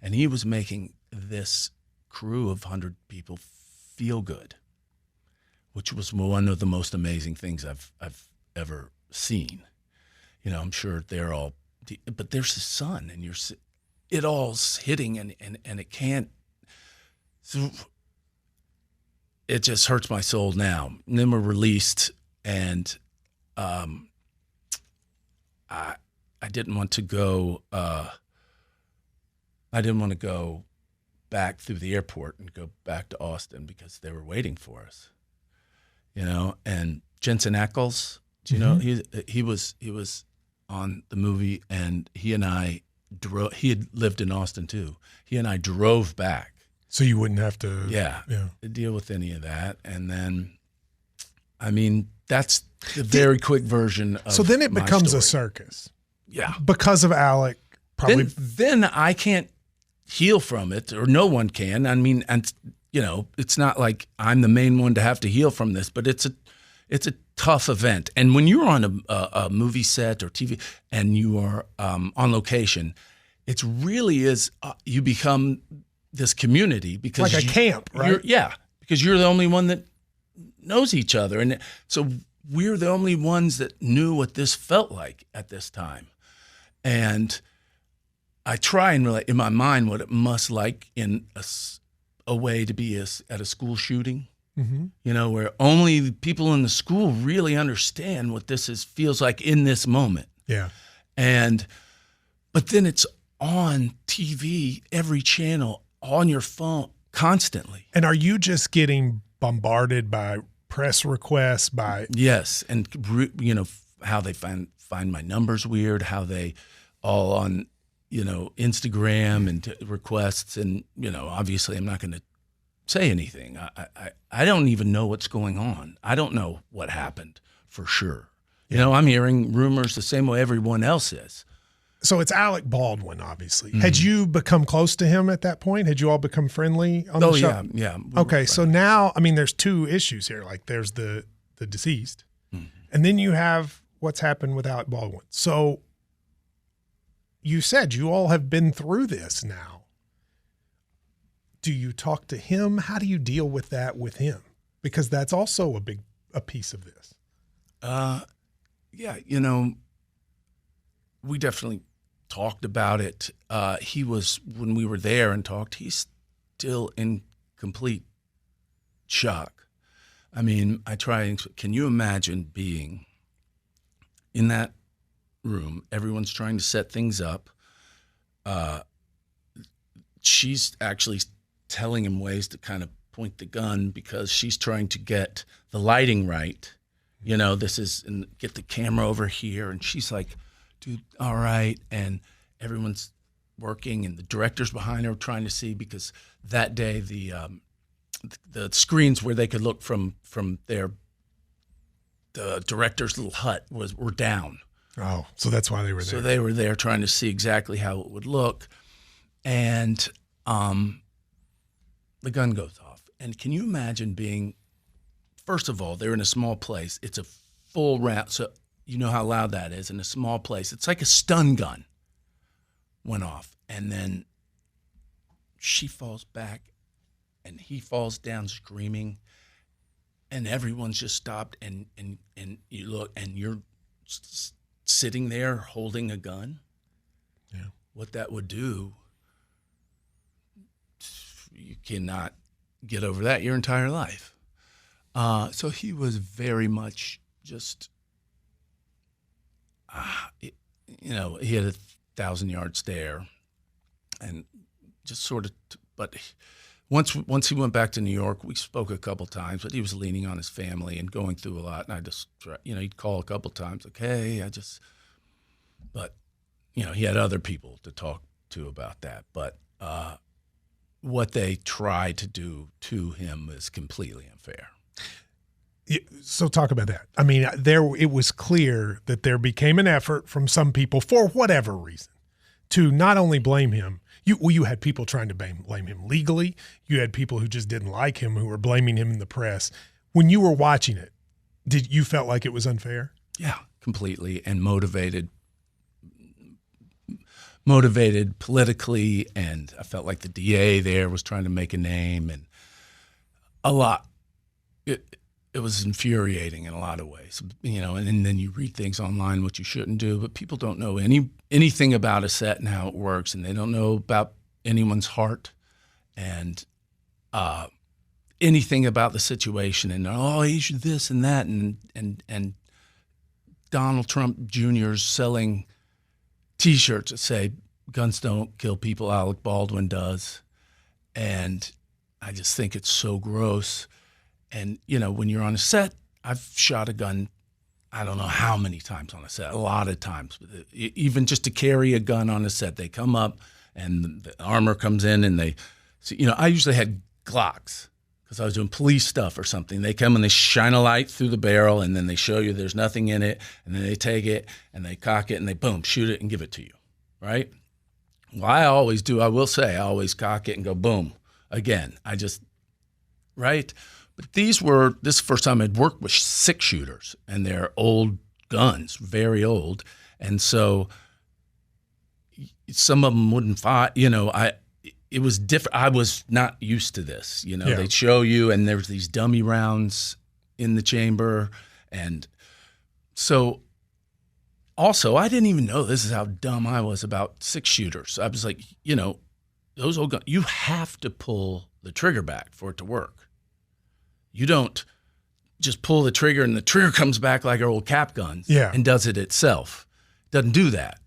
And he was making this crew of 100 people feel good, which was one of the most amazing things I've ever seen. I'm sure they're all, but there's his son, and it all's hitting, and it can't. So it just hurts my soul now. And then we're released, and I didn't want to go. I didn't want to go back through the airport and go back to Austin because they were waiting for us. And Jensen Ackles, do you know, he was on the movie, and he and I drove. He had lived in Austin too. He and I drove back, so you wouldn't have to deal with any of that. And then, I mean, that's the very quick version of. So then it becomes story. a circus, because of Alec. Probably then I can't heal from it, or no one can. I mean, and it's not like I'm the main one to have to heal from this, but it's a tough event. And when you're on a movie set or TV and you are on location, it really is. You become this community because like a camp, right? Because you're the only one that knows each other, and so we're the only ones that knew what this felt like at this time. And I try and relate in my mind what it must like in a way to be at a school shooting, where only the people in the school really understand what this feels like in this moment. Yeah. But then it's on TV, every channel, on your phone, constantly. And are you just getting bombarded by press requests Yes. And how they find my numbers weird, how they all on Instagram and requests, and obviously I'm not going to say anything. I don't even know what's going on. I don't know what happened for sure. I'm hearing rumors the same way everyone else is. So it's Alec Baldwin, obviously. Had you become close to him at that point? Had you all become friendly on the show? Yeah. Okay, so now, I mean, there's two issues here. Like there's the deceased, and then you have what's happened with Alec Baldwin. So you said you all have been through this now. Do you talk to him? How do you deal with that with him? Because that's also a piece of this. We definitely talked about it. When we were there and talked, he's still in complete shock. I mean, can you imagine being in that room? Everyone's trying to set things up. She's actually telling him ways to kind of point the gun because she's trying to get the lighting right. And get the camera over here. And she's like, dude, all right. And everyone's working, and the director's behind her trying to see, because that day the screens where they could look from the director's little hut were down. Oh, so that's why they were there. So they were there trying to see exactly how it would look. And the gun goes off. And can you imagine first of all, they're in a small place. It's a full round. So you know how loud that is in a small place. It's like a stun gun went off. And then she falls back and he falls down screaming. And everyone's just stopped. And you look, and you're sitting there holding a gun. Yeah. What that would do, you cannot get over that your entire life. So he was very much just, he had a 1,000-yard stare, and just sort of. But once he went back to New York, we spoke a couple times. But he was leaning on his family and going through a lot. And I just, he'd call a couple times, like, hey, But he had other people to talk to about that. But what they tried to do to him is completely unfair. So talk about that. I mean, it was clear that there became an effort from some people, for whatever reason, to not only blame him. You had people trying to blame him legally. You had people who just didn't like him, who were blaming him in the press. When you were watching it, did you felt like it was unfair? Yeah, completely, and motivated politically, and I felt like the DA there was trying to make a name, and a lot. It was infuriating in a lot of ways, and then you read things online, which you shouldn't do, but people don't know anything about a set and how it works, and they don't know about anyone's heart. And anything about the situation, and he's this and that, and Donald Trump Jr.'s selling T-shirts that say "Guns don't kill people, Alec Baldwin does," and I just think it's so gross. And when you're on a set, I've shot a gun, I don't know how many times on a set, a lot of times. Even just to carry a gun on a set, they come up and the armor comes in, and I usually had Glocks, because I was doing police stuff or something. They come and they shine a light through the barrel, and then they show you there's nothing in it, and then they take it and they cock it and they boom, shoot it and give it to you, right? Well, I always do. I will say I always cock it and go boom again. Right? But this is the first time I'd worked with 6-shooters, and they're old guns, very old, and so some of them wouldn't fire. It was different. I was not used to this. They'd show you, and there's these dummy rounds in the chamber. And so also, I didn't even know, this is how dumb I was about 6-shooters. I was like, those old guns, you have to pull the trigger back for it to work. You don't just pull the trigger and the trigger comes back like our old cap guns and does it itself. It doesn't do that.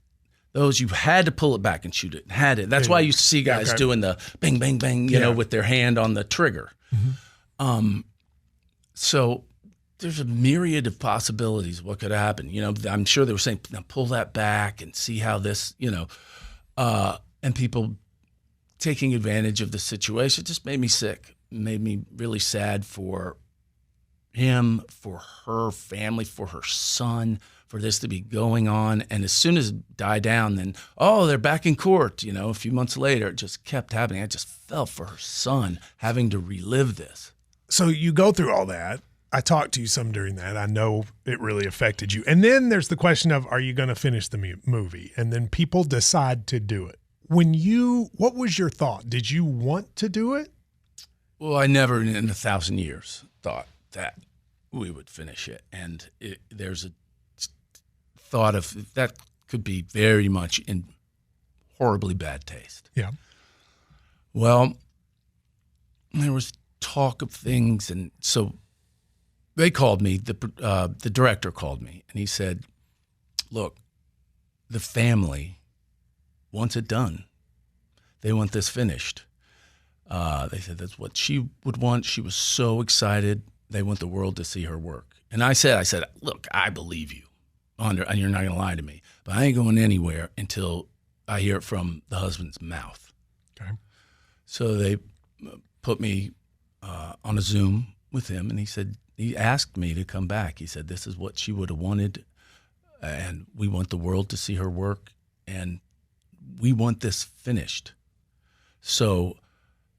Those, you had to pull it back and shoot it. Had it. That's why you see guys doing the bang, bang, bang, with their hand on the trigger. Mm-hmm. So there's a myriad of possibilities of what could happen. I'm sure they were saying, now pull that back and see how this, and people taking advantage of the situation. It just made me sick. It made me really sad for him, for her family, for her son, for this to be going on. And as soon as it died down, then, they're back in court. A few months later, it just kept happening. I just felt for her son having to relive this. So you go through all that. I talked to you some during that. I know it really affected you. And then there's the question of, are you going to finish the movie? And then people decide to do it. What was your thought? Did you want to do it? Well, I never in 1,000 years thought that we would finish it. And there's a thought of that could be very much in horribly bad taste. Yeah. Well, there was talk of things, and so they called me. The director called me, and he said, "Look, the family wants it done. They want this finished." They said that's what she would want. She was so excited. They want the world to see her work. And I said, "Look, I believe you. And you're not going to lie to me, but I ain't going anywhere until I hear it from the husband's mouth." Okay. So they put me on a Zoom with him, and he asked me to come back. He said, "This is what she would have wanted, and we want the world to see her work, and we want this finished." So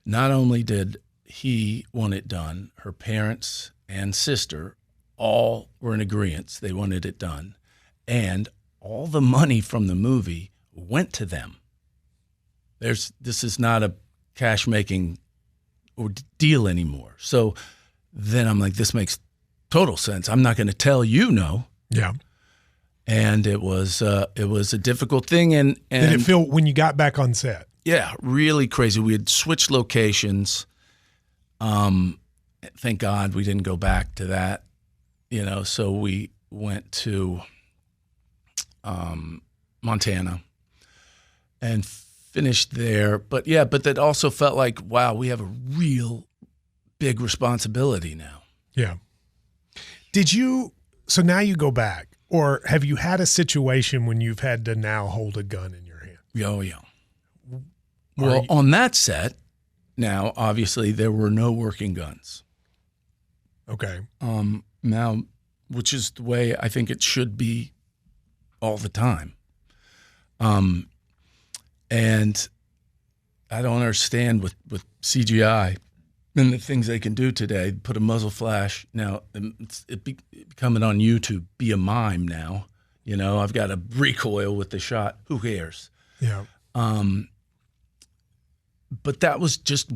not only did he want it done, her parents and sister all were in agreement. They wanted it done. And all the money from the movie went to them. This is not a cash-making deal anymore. So then I'm like, this makes total sense. I'm not going to tell you no. Yeah. And it was a difficult thing. And did it feel when you got back on set? Yeah, really crazy. We had switched locations. Thank God we didn't go back to that. So we went to Montana and finished there. But that also felt like, wow, we have a real big responsibility now. Yeah. So now you go back, or have you had a situation when you've had to now hold a gun in your hand? Oh, yeah. Well, on that set, now, obviously, there were no working guns. Okay. Now, which is the way I think it should be all the time. And I don't understand with CGI and the things they can do today. Put a muzzle flash. Now, it's becoming on YouTube, be a mime now. I've got a recoil with the shot. Who cares? Yeah. But that was just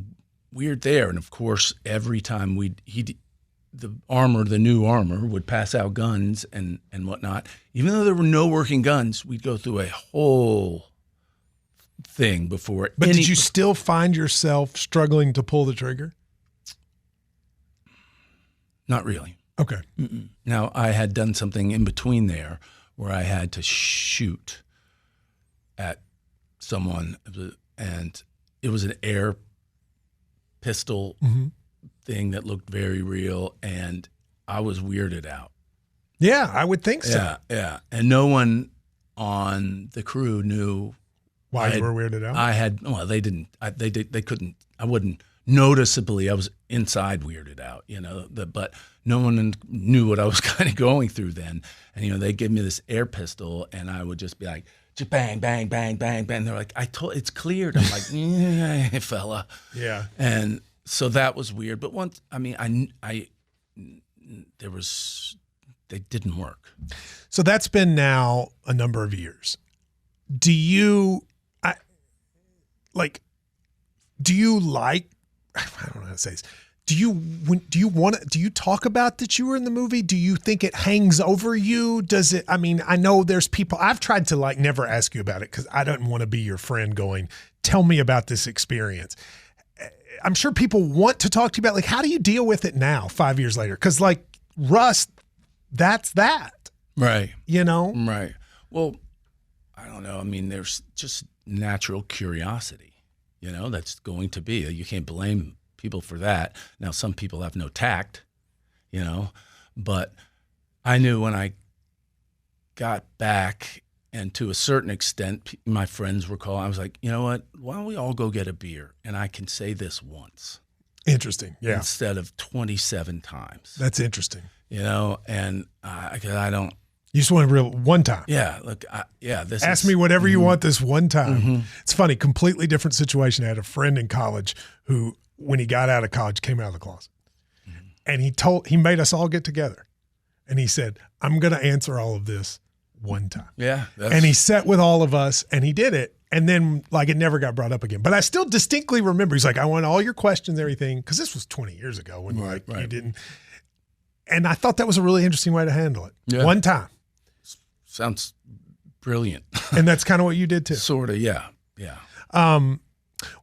weird there. And of course, every time the new armor would pass out guns and whatnot. Even though there were no working guns, we'd go through a whole thing before. But did you still find yourself struggling to pull the trigger? Not really. Okay. Mm-mm. Now, I had done something in between there where I had to shoot at someone, and it was an air pistol thing that looked very real, and I was weirded out. Yeah, I would think so. Yeah. And no one on the crew knew why you were weirded out. They didn't. They couldn't. I wouldn't noticeably. I was inside weirded out, but no one knew what I was kind of going through then. And they give me this air pistol, and I would just be like, just bang, bang, bang, bang, bang. They're like, it's cleared. I'm like, yeah, fella. Yeah. And so that was weird. But once, they didn't work. So that's been now a number of years. Do you I don't know how to say this. Do you talk about that you were in the movie? Do you think it hangs over you? Does it, I know there's people, I've tried to never ask you about it because I don't want to be your friend going, tell me about this experience. I'm sure people want to talk to you about how do you deal with it now 5 years later? Because Russ, that's that. Right. Right. Well, I don't know. There's just natural curiosity, that's going to be. You can't blame people for that. Now, some people have no tact, but I knew when I got back, and to a certain extent, my friends were calling, I was like, you know what? Why don't we all go get a beer? And I can say this once. Interesting. Yeah. Instead of 27 times. That's interesting. And I don't. You just want a real one time. Yeah. Look, Ask me whatever you want this one time. It's funny, completely different situation. I had a friend in college who, when he got out of college, came out of the closet. And he made us all get together. And he said, I'm going to answer all of this one time. Yeah. And he sat with all of us and he did it. And then it never got brought up again. But I still distinctly remember, he's like, I want all your questions, everything. Because this was 20 years ago when you didn't. And I thought that was a really interesting way to handle it. Yeah. One time. Sounds brilliant. And that's kind of what you did too. Sort of, yeah.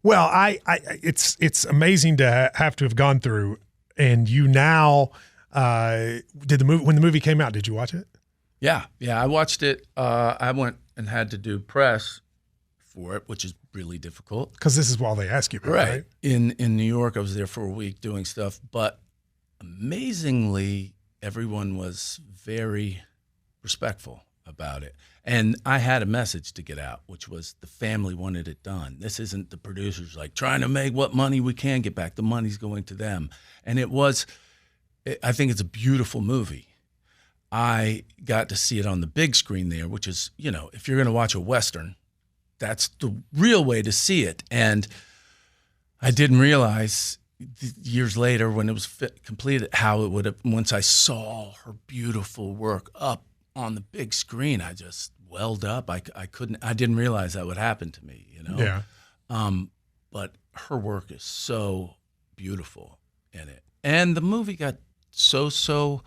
Well, it's amazing to have to have gone through. And you now did the movie when the movie came out. Did you watch it? Yeah, I watched it. I went and had to do press for it, which is really difficult because this is all they ask you about, right? In New York, I was there for a week doing stuff, but amazingly, everyone was very respectful about it. And I had a message to get out, which was the family wanted it done. This isn't the producers trying to make what money we can get back. The money's going to them. And I think it's a beautiful movie. I got to see it on the big screen there, which is, if you're going to watch a Western, that's the real way to see it. And I didn't realize years later when it was completed how it would have, once I saw her beautiful work up on the big screen, I just welled up. I didn't realize that would happen to me, Yeah. But her work is so beautiful in it. And the movie got so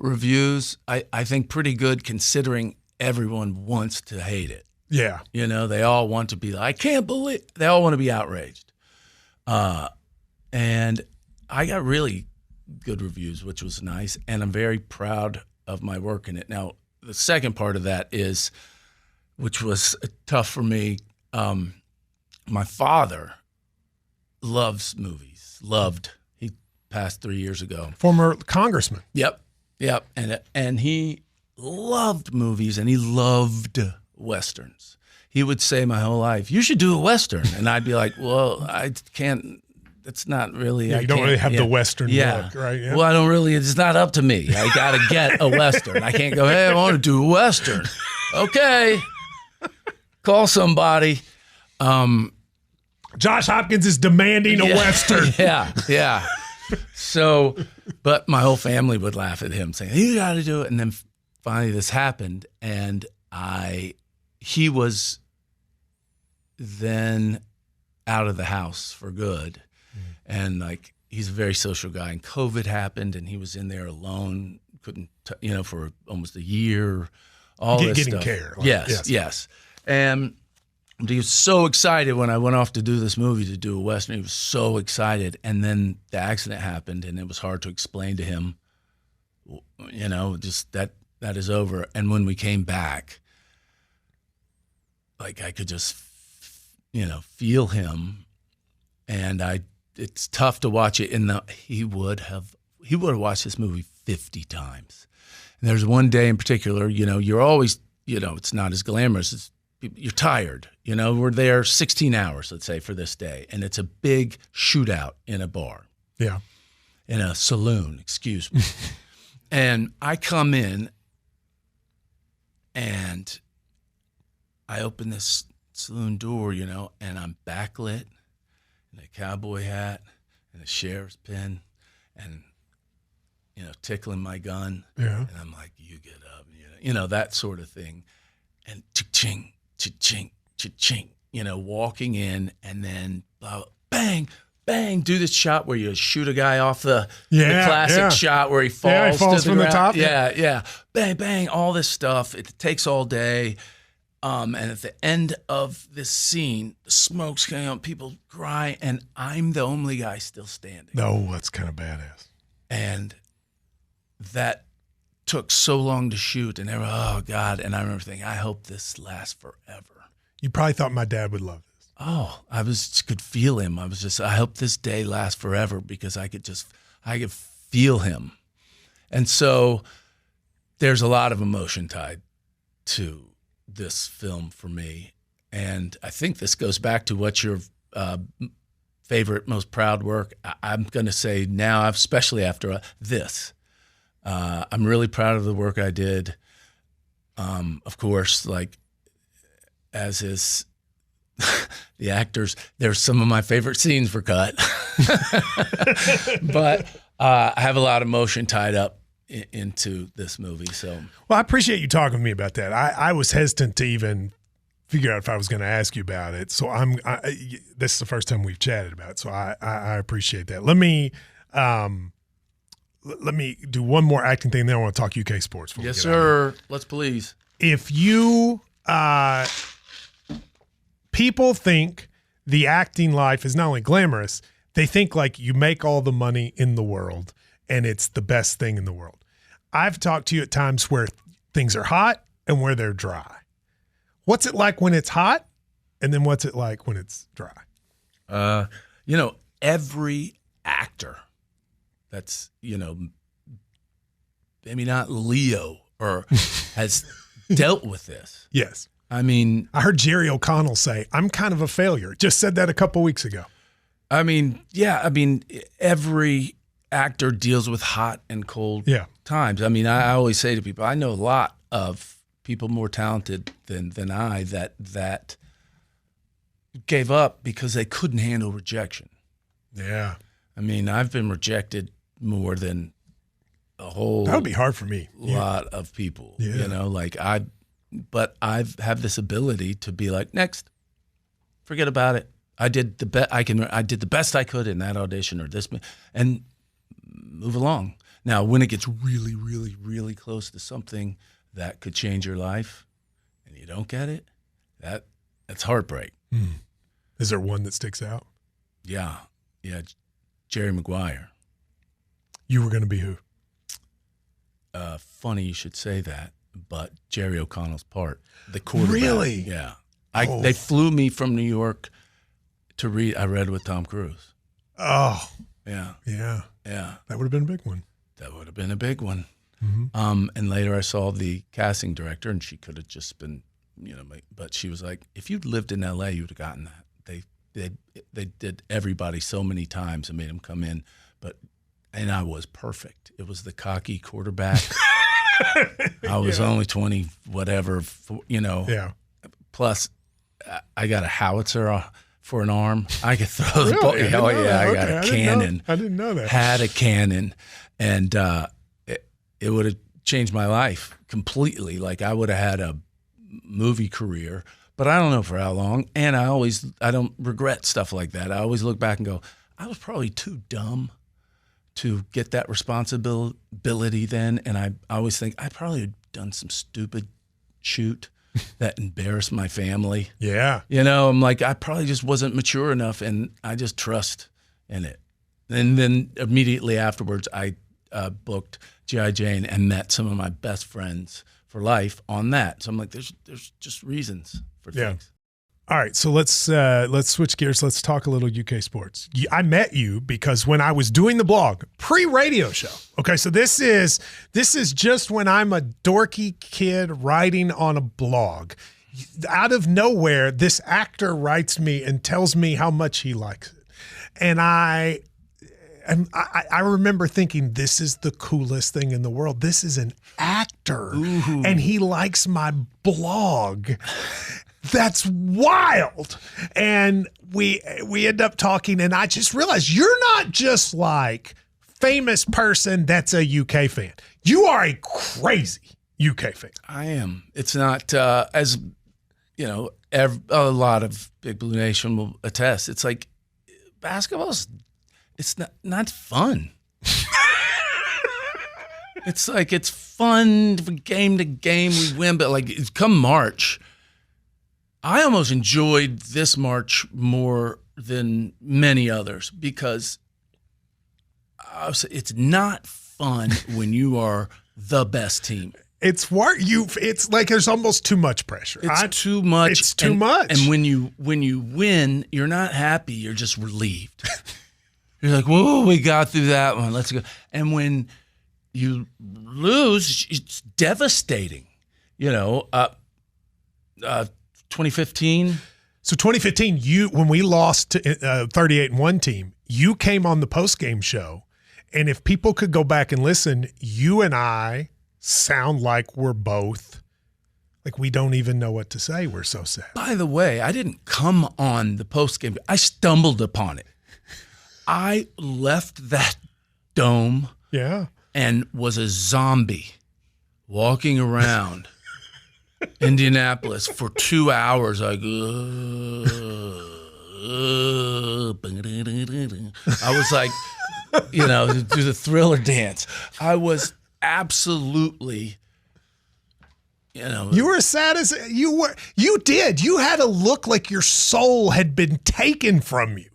reviews, I think pretty good considering everyone wants to hate it. Yeah. They all want to be I can't believe, they all want to be outraged. And I got really good reviews, which was nice. And I'm very proud of my work in it. Now, the second part of that is, which was tough for me, my father loves movies, he passed 3 years ago. Former congressman. Yep. And he loved movies and he loved Westerns. He would say my whole life, you should do a Western. And I'd be like, well, I can't. It's not really. Yeah, you don't really have the Western look, right? Yeah. Well, I don't really. It's not up to me. I got to get a Western. I can't go, hey, I want to do a Western. Okay. Call somebody. Josh Hopkins is demanding a Western. Yeah. So, but my whole family would laugh at him saying, you got to do it. And then finally this happened. And he was then out of the house for good. And he's a very social guy, and COVID happened, and he was in there alone, couldn't, for almost a year, all this getting stuff. Care. Yes. And But he was so excited when I went off to do this movie, to do a Western. He was so excited. And then the accident happened, and it was hard to explain to him, just that is over. And when we came back, like I could just, feel him. And it's tough to watch it he would have watched this movie 50 times. And there's one day in particular, you're always, it's not as glamorous. You're tired. We're there 16 hours, let's say, for this day. And it's a big shootout in a bar. Yeah. In a saloon, excuse me. And I come in and I open this saloon door, and I'm backlit in a cowboy hat and a sheriff's pin and, tickling my gun. Yeah. And I'm like, you get up, that sort of thing. And cha-ching, cha-ching, cha-ching, walking in and then bang, bang, do this shot where you shoot a guy off the classic shot where he falls, to the from ground. the top. Yeah. Bang, bang, all this stuff. It takes all day. And at the end of this scene, the smoke's coming out, people cry, and I'm the only guy still standing. No, that's kind of badass. And that took so long to shoot, and oh God! And I remember thinking, I hope this lasts forever. You probably thought my dad would love this. Oh, could feel him. I hope this day lasts forever because I could feel him. And so there's a lot of emotion tied to this film for me. And I think this goes back to what's your favorite, most proud work. I'm going to say now, especially after this, I'm really proud of the work I did. Of course, like as is the actors, there's some of my favorite scenes were cut, but I have a lot of emotion tied up into this movie. So, well, I appreciate you talking to me about that. I was hesitant to even figure out if I was going to ask you about it. So this is the first time we've chatted about it. So I appreciate that. Let me do one more acting thing. Then I want to talk UK sports. Yes, sir. Let's please. If you, people think the acting life is not only glamorous, they think like you make all the money in the world and it's the best thing in the world. I've talked to you at times where things are hot and where they're dry. What's it like when it's hot? And then what's it like when it's dry? Every actor that's, maybe not Leo or has dealt with this. Yes. I mean, I heard Jerry O'Connell say, I'm kind of a failure. Just said that a couple weeks ago. Every actor deals with hot and cold times. I always say to people, I know a lot of people more talented than I that gave up because they couldn't handle rejection. Yeah. I've been rejected more than a whole that would be hard for me. Lot of people. But I've have this ability to be like, next, forget about it. I did the best I could in that audition or this, and move along. Now, when it gets really, really, really close to something that could change your life, and you don't get it, that's heartbreak. Is there one that sticks out? Yeah, Jerry Maguire. You were going to be who? Funny you should say that, but Jerry O'Connell's part, the quarterback. Really? Yeah. They flew me from New York to read. I read with Tom Cruise. Oh. Yeah. Yeah. Yeah. That would have been a big one. That would have been a big one. Mm-hmm. And later I saw the casting director, and she could have just been, but she was like, if you'd lived in L.A., you would have gotten that. They did everybody so many times and made them come in, and I was perfect. It was the cocky quarterback. I was only 20, whatever, Yeah. Plus, I got a howitzer for an arm. I could throw the ball. I got a cannon. I didn't know that. Had a cannon, and it would have changed my life completely. Like I would have had a movie career, but I don't know for how long. And I don't regret stuff like that. I always look back and go, I was probably too dumb to get that responsibility then. And I always think I probably had done some stupid shoot that embarrassed my family. Yeah. I'm like, I probably just wasn't mature enough, and I just trust in it. And then immediately afterwards, I booked G.I. Jane and met some of my best friends for life on that. So I'm like, there's just reasons for things. All right, so let's switch gears. Let's talk a little UK sports. I met you because when I was doing the blog, pre-radio show. Okay, so this is just when I'm a dorky kid writing on a blog. Out of nowhere, this actor writes me and tells me how much he likes it, and I remember thinking, this is the coolest thing in the world. This is an actor, and he likes my blog. That's wild. And we end up talking, and I just realized you're not just like famous person that's a UK fan. You are a crazy UK fan. I am. It's not as a lot of Big Blue Nation will attest. It's like basketball's. It's not fun. It's like it's fun from game to game. We win, but like come March. I almost enjoyed this March more than many others because it's not fun when you are the best team. It's like there's almost too much pressure. It's too much. It's too much. And when you win, you're not happy. You're just relieved. You're like, whoa, we got through that one. Let's go. And when you lose, it's devastating. 2015. So 2015, when we lost to 38-1 team, you came on the postgame show, and if people could go back and listen, you and I sound like we're both like we don't even know what to say. We're so sad. By the way, I didn't come on the postgame. I stumbled upon it. I left that dome and was a zombie walking around Indianapolis for 2 hours. Like, I was like, do the Thriller dance. I was absolutely, You were as sad as you were. You did. You had a look like your soul had been taken from you.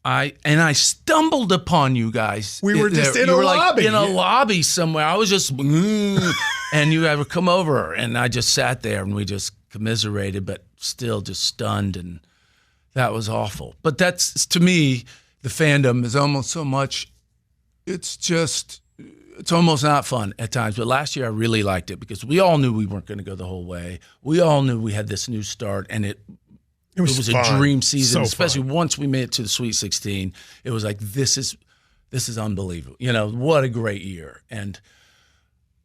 I stumbled upon you guys. We were just in a lobby. In a lobby somewhere. I was just, and you ever come over, and I just sat there, and we just commiserated, but still just stunned, and that was awful. But that's, to me, the fandom is almost so much, it's almost not fun at times. But last year I really liked it because we all knew we weren't going to go the whole way. We all knew we had this new start, and it was a dream season, especially once we made it to the Sweet 16. It was like, this is unbelievable. What a great year. And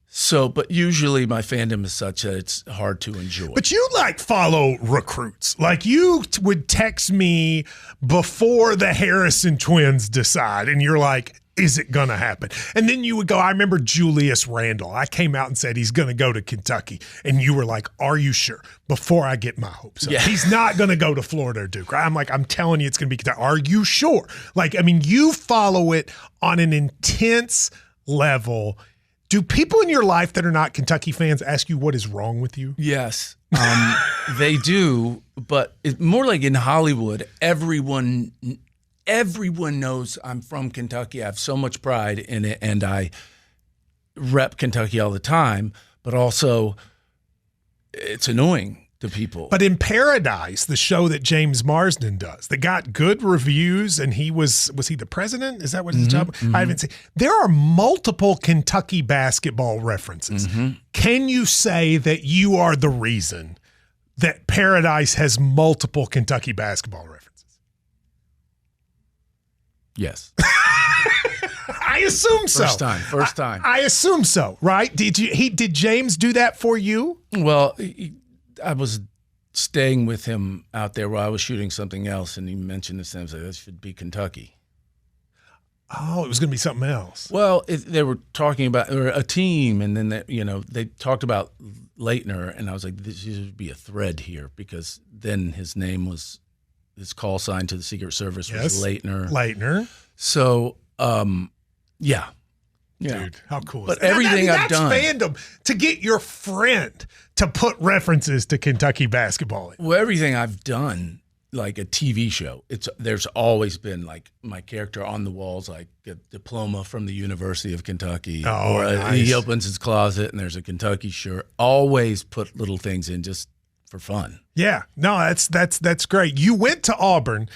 so, but usually my fandom is such that it's hard to enjoy. But you follow recruits. Like you would text me before the Harrison twins decide, and you're like, is it going to happen? And then you would go, I remember Julius Randle. I came out and said he's going to go to Kentucky. And you were like, are you sure? Before I get my hopes up. Yeah. He's not going to go to Florida or Duke. Right? I'm like, I'm telling you it's going to be Kentucky. Are you sure? You follow it on an intense level. Do people in your life that are not Kentucky fans ask you what is wrong with you? Yes, they do. But it's more like in Hollywood, everyone knows I'm from Kentucky. I have so much pride in it, and I rep Kentucky all the time, but also it's annoying to people. But in Paradise, the show that James Marsden does, that got good reviews, and he was he the president? Is that what his job? Mm-hmm. I haven't seen. There are multiple Kentucky basketball references. Mm-hmm. Can you say that you are the reason that Paradise has multiple Kentucky basketball references? Yes. I assume so. First time. I assume so, right? Did James do that for you? Well, I was staying with him out there while I was shooting something else, and he mentioned this, and I was like, that should be Kentucky. Oh, it was going to be something else. Well, they were talking about a team, and then they talked about Leitner, and I was like, this should be a thread here, because then his name was, his call sign to the Secret Service was Leitner. Leitner. So, yeah. Dude, how cool is that? But everything I've done. That's fandom, to get your friend to put references to Kentucky basketball in. Well, everything I've done, like a TV show, there's always been like my character on the walls, like a diploma from the University of Kentucky. Or nice. He opens his closet and there's a Kentucky shirt. Always put little things in just for fun. Yeah. No, that's great. You went to Auburn.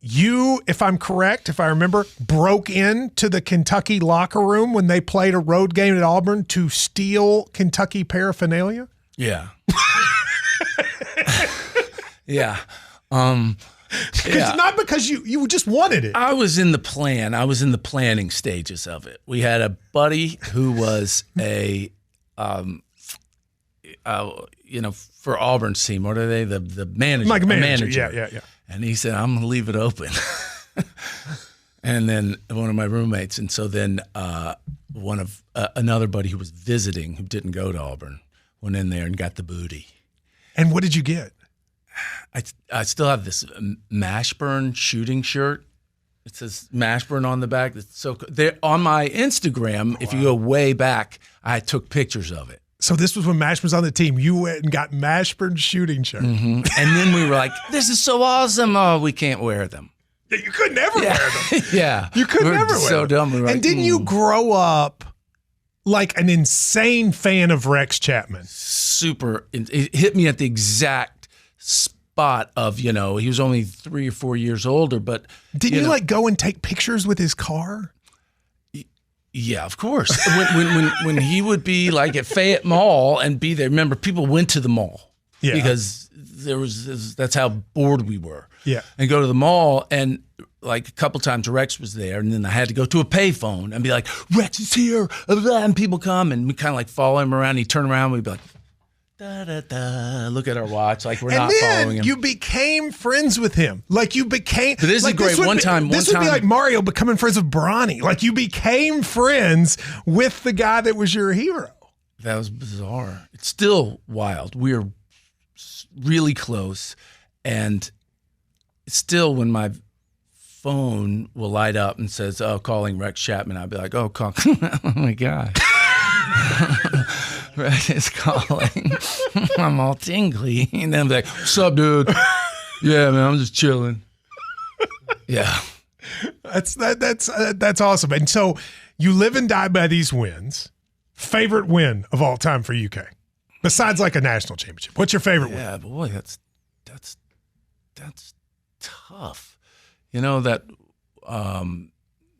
You, if I'm correct, if I remember, broke into the Kentucky locker room when they played a road game at Auburn to steal Kentucky paraphernalia? Yeah. Yeah. Not because you just wanted it. I was in the plan. I was in the planning stages of it. We had a buddy who was for Auburn's team. What are they? The manager. Like a manager. Yeah. And he said, I'm going to leave it open. And then one of my roommates. And so then another buddy who was visiting, who didn't go to Auburn, went in there and got the booty. And what did you get? I still have this Mashburn shooting shirt. It says Mashburn on the back. It's so there on my Instagram. If you go way back, I took pictures of it. So this was when Mashburn's on the team. You went and got Mashburn shooting shirts. Mm-hmm. And then we were like, this is so awesome. Oh, we can't wear them. Yeah, you could never wear them. Yeah. You could never wear them. So dumb. We were and didn't you grow up like an insane fan of Rex Chapman? Super. It hit me at the exact spot of, he was only 3 or 4 years older, but. Didn't you like go and take pictures with his car? Yeah, of course. when he would be like at Fayette Mall and be there, remember, people went to the mall because that's how bored we were. Yeah. And go to the mall, and like a couple times Rex was there, and then I had to go to a payphone and be like, Rex is here, and people come, and we kind of like follow him around. He'd turn around, we'd be like, da-da-da, look at our watch, like we're not following him. You became friends with him. Like you became. But this is great. This would be like Mario becoming friends with Bronny. Like you became friends with the guy that was your hero. That was bizarre. It's still wild. We're really close, and still when my phone will light up and says, "Oh, calling Rex Chapman," I'll be like, "Oh, call!" Oh my God. Rex is calling. I'm all tingly. And then I'm like, what's up, dude? Yeah, man, I'm just chilling. Yeah. That's awesome. And so you live and die by these wins. Favorite win of all time for UK? Besides like a national championship. What's your favorite win? Yeah, boy, that's tough. That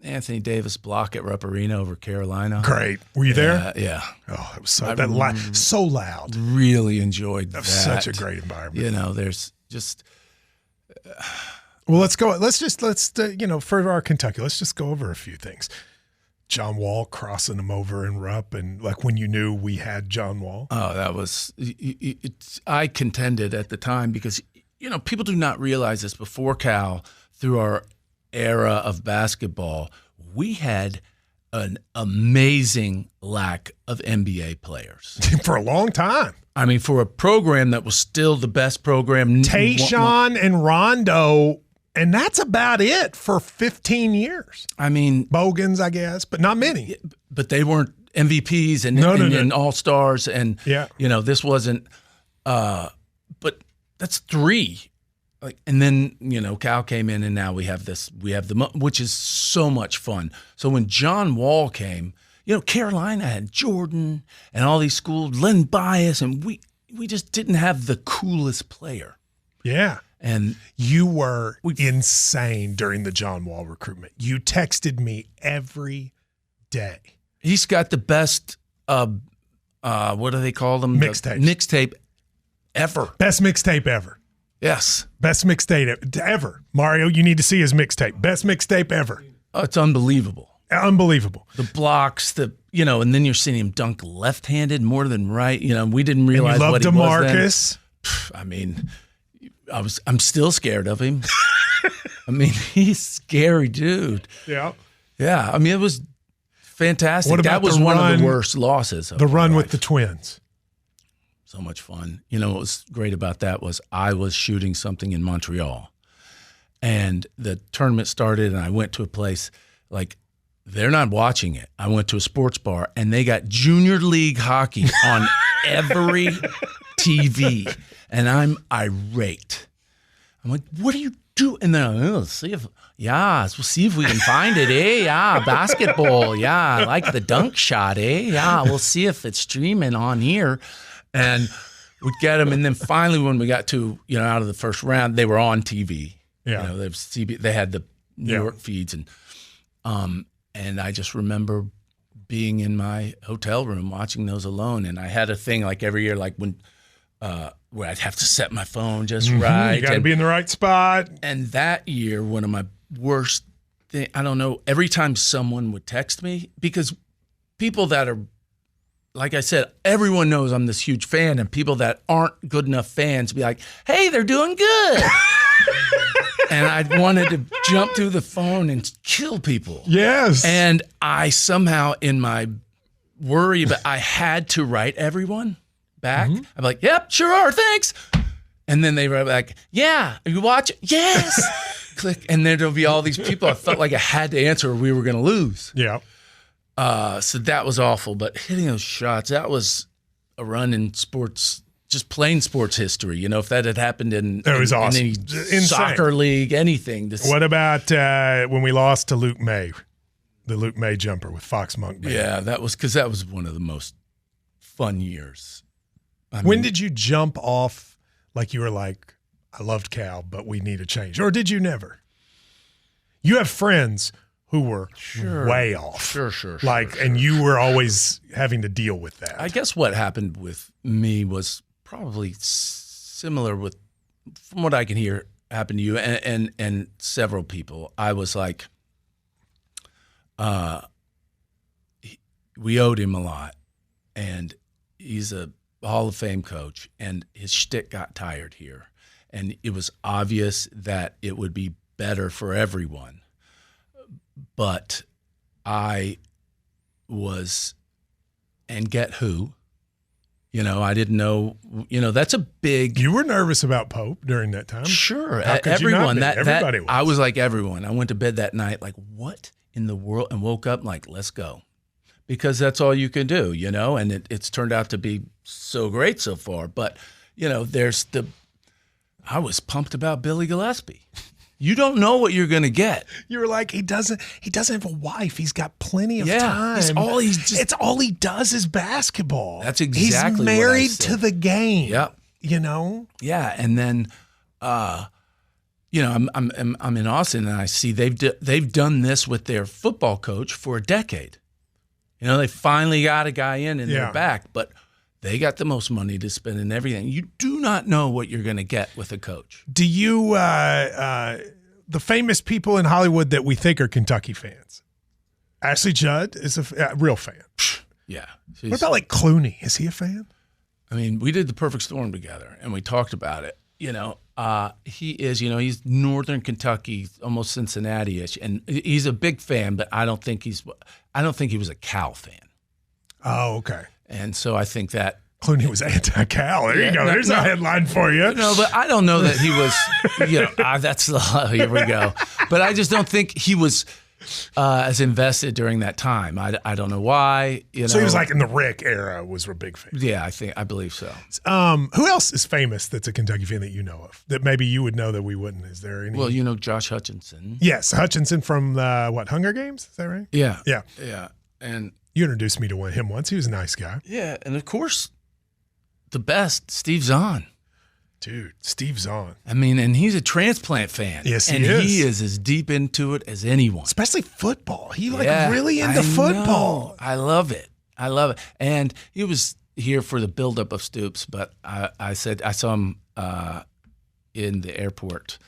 Anthony Davis block at Rupp Arena over Carolina. Great. Were you there? Yeah. Oh, it was so loud. Really enjoyed that. Such a great environment. There's just. Well, let's go. For our Kentucky, let's just go over a few things. John Wall crossing him over in Rupp, and like when you knew we had John Wall. Oh, that was. I contended at the time because people do not realize this. Before Cal, through our era of basketball, we had an amazing lack of NBA players for a long time. I mean, for a program that was still the best program, Tayshaun and Rondo, and that's about it for 15 years. I mean, Bogans, I guess, but not many. But they weren't MVPs and all-stars, and this wasn't. But that's 3. And then, Cal came in, and now we have which is so much fun. So when John Wall came, Carolina had Jordan and all these schools, Len Bias, and we just didn't have the coolest player. Yeah. And you were insane during the John Wall recruitment. You texted me every day. He's got the best, what do they call them? Mixtape ever. Best mixtape ever. Yes. Best mixtape ever. Mario, you need to see his mixtape. Best mixtape ever. Oh, it's unbelievable. Unbelievable. The blocks, and then you're seeing him dunk left-handed more than right. We didn't realize what he was then. I mean, I'm still scared of him. I mean, he's a scary dude. Yeah. Yeah. I mean, it was fantastic. That was one of the worst losses. The run with the Twins. So much fun. What was great about that was I was shooting something in Montreal, and the tournament started, and I went to a place like they're not watching it. I went to a sports bar, and they got junior league hockey on every TV, and I'm irate. I'm like, what are you doing? And then we'll see if we can find it, eh? Yeah, basketball. Yeah, I like the dunk shot, eh? Yeah, we'll see if it's streaming on here. And we'd get them, and then finally when we got to, out of the first round, they were on TV. Yeah. They had the New York feeds, and I just remember being in my hotel room watching those alone. And I had a thing like every year, like when where I'd have to set my phone just right. You got to be in the right spot. And that year, one of my worst things, I don't know, every time someone would text me, because people that are, like I said, everyone knows I'm this huge fan, and people that aren't good enough fans be like, hey, they're doing good. And I wanted to jump through the phone and kill people. Yes. And I somehow, in my worry, but I had to write everyone back. I'm like, yep, sure are, thanks. And then they write back, yeah, you watch it? Yes. Click. And then there'll be all these people. I felt like I had to answer or we were going to lose. Yeah. So that was awful. But hitting those shots, that was a run in sports, just plain sports history. If that had happened in awesome. any soccer league, anything. What about when we lost to Luke May, the Luke May jumper with Fox Monk Band? Yeah, that was one of the most fun years. When did you jump off like you were like, I loved Cal, but we need a change? Or did you never? You have friends who were way off. Sure. And you were always having to deal with that. I guess what happened with me was probably similar from what I can hear, happened to you and several people. I was like, we owed him a lot, and he's a Hall of Fame coach, and his shtick got tired here, and it was obvious that it would be better for everyone. But I was, and get who? I didn't know. That's a big. You were nervous about Pope during that time. Sure, How could everyone. you not be? Everybody was. I was like everyone. I went to bed that night like, what in the world? And woke up like, let's go, because that's all you can do, And it's turned out to be so great so far. But I was pumped about Billy Gillespie. You don't know what you're going to get. You were like, he doesn't have a wife. He's got plenty of time. It's all he does is basketball. That's exactly He's married what I said. to the game. Yep. Yeah, and then I'm in Austin, and I see they've done this with their football coach for a decade. They finally got a guy in their back, but they got the most money to spend and everything. You do not know what you're going to get with a coach. Do you, the famous people in Hollywood that we think are Kentucky fans? Ashley Judd is a real fan. Yeah. What about like Clooney? Is he a fan? I mean, we did The Perfect Storm together, and we talked about it. He is, he's Northern Kentucky, almost Cincinnati-ish, and he's a big fan, but I don't think he was a Cal fan. Oh, okay. And so I think that Clooney was anti-Cal. There you go. There's a headline for you. No, but I don't know that he was, that's here we go. But I just don't think he was as invested during that time. I don't know why. So he was like in the Rick era, was a big fan. Yeah, I believe so. Who else is famous that's a Kentucky fan that you know of that maybe you would know that we wouldn't? Is there any? Well, Josh Hutchinson. Yes, Hutchinson from the Hunger Games? Is that right? Yeah. Yeah. And you introduced me to him once. He was a nice guy. Yeah, and of course, the best, Steve Zahn. Dude, Steve Zahn. I mean, and he's a transplant fan. Yes, he is. And he is as deep into it as anyone. Especially football. He really into football. I love it. And he was here for the buildup of Stoops, but I saw him in the airport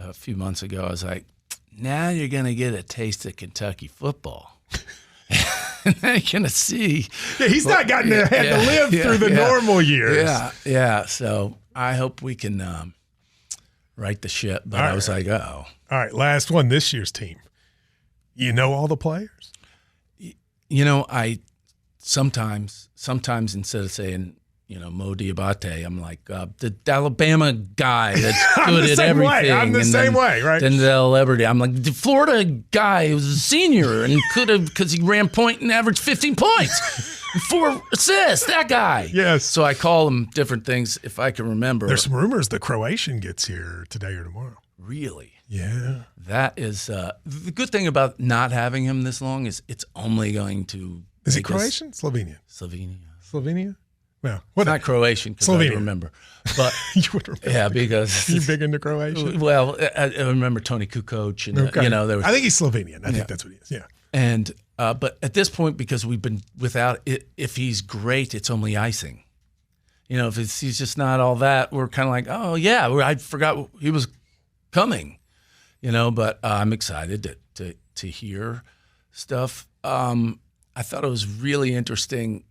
a few months ago. I was like, now you're going to get a taste of Kentucky football. And then you're going to see. Yeah, he's not had to live through the normal years. Yeah. So I hope we can right the ship. But I was like, uh-oh. All right, last one, this year's team. You know all the players? I sometimes instead of saying, Mo Diabate. I'm like, the Alabama guy that's good at everything. I'm the same way, right? Denzel Everett. I'm like, the Florida guy who was a senior and could have, because he ran point and averaged 15 points. 4 assists, that guy. Yes. So I call him different things if I can remember. There's some rumors the Croatian gets here today or tomorrow. Really? Yeah. That is the good thing about not having him this long is it's only going to. Is he Croatian? Slovenian. Slovenia? Well, what? Not Croatian because I remember. But you would remember. Yeah, because you big into Croatia. Well, I remember Tony Kukoc, and there was. I think he's Slovenian. I think that's what he is. Yeah. And but at this point, because we've been without it, if he's great, it's only icing. If he's just not all that, we're kind of like, oh yeah, I forgot he was coming. But I'm excited to hear stuff. I thought it was really interesting.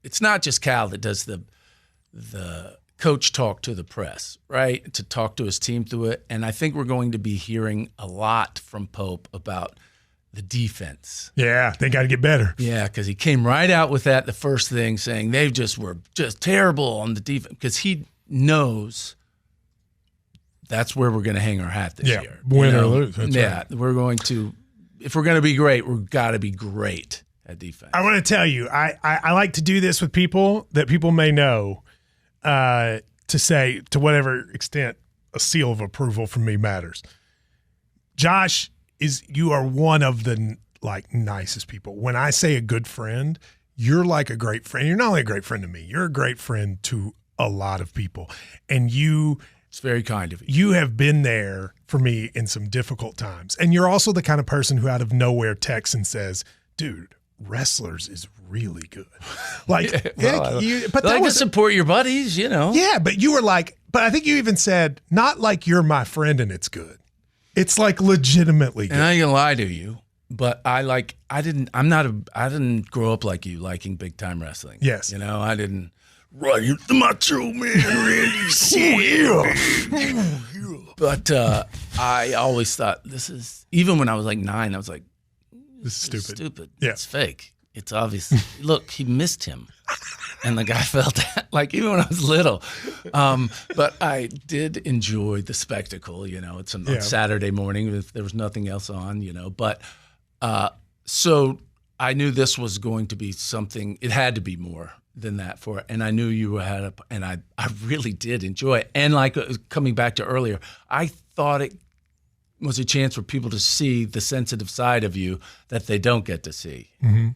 It's not just Cal that does the coach talk to the press, right? To talk to his team through it. And I think we're going to be hearing a lot from Pope about the defense. Yeah, they got to get better. Yeah, because he came right out with that the first thing, saying they were just terrible on the defense, because he knows that's where we're going to hang our hat this year. Win or lose. That's right. We're going to, if we're going to be great, we've got to be great at defense. I want to tell you, I like to do this with people that people may know, to say, to whatever extent a seal of approval from me matters. Josh, you are one of the nicest people. When I say a good friend, you're like a great friend. You're not only a great friend to me, you're a great friend to a lot of people. And it's very kind of you. You have been there for me in some difficult times. And you're also the kind of person who out of nowhere texts and says, dude, Wrestlers is really good. But that was support your buddies, Yeah, but you were but I think you even said, not like you're my friend and it's good. It's legitimately good. And I ain't gonna lie to you, but I didn't grow up like you liking big time wrestling. Yes. I didn't. Right, the Macho Man, Randy. But I always thought even when I was 9, I was like, this is stupid. Yeah. It's fake. It's obvious. Look, he missed him. And the guy felt that, even when I was little. But I did enjoy the spectacle, it's on Saturday morning if there was nothing else on, But so I knew this was going to be something, it had to be more than that for it. And I knew you had and I really did enjoy it. And coming back to earlier, I thought it was a chance for people to see the sensitive side of you that they don't get to see. Mm-hmm.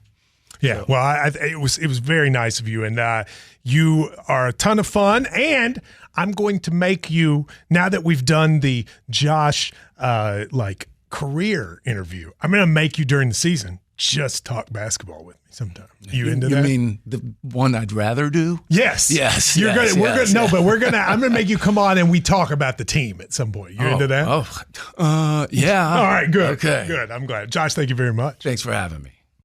Yeah, so. Well, it was very nice of you, and you are a ton of fun. And I'm going to make you, now that we've done the Josh career interview, I'm going to make you during the season just talk basketball with me sometime. You into that? You mean the one I'd rather do? Yes. You're gonna. We're gonna. No, but we're gonna. I'm gonna make you come on and we talk about the team at some point. You into that? Yeah. All right. Good. Okay. Good. I'm glad. Josh, thank you very much. Thanks for having me.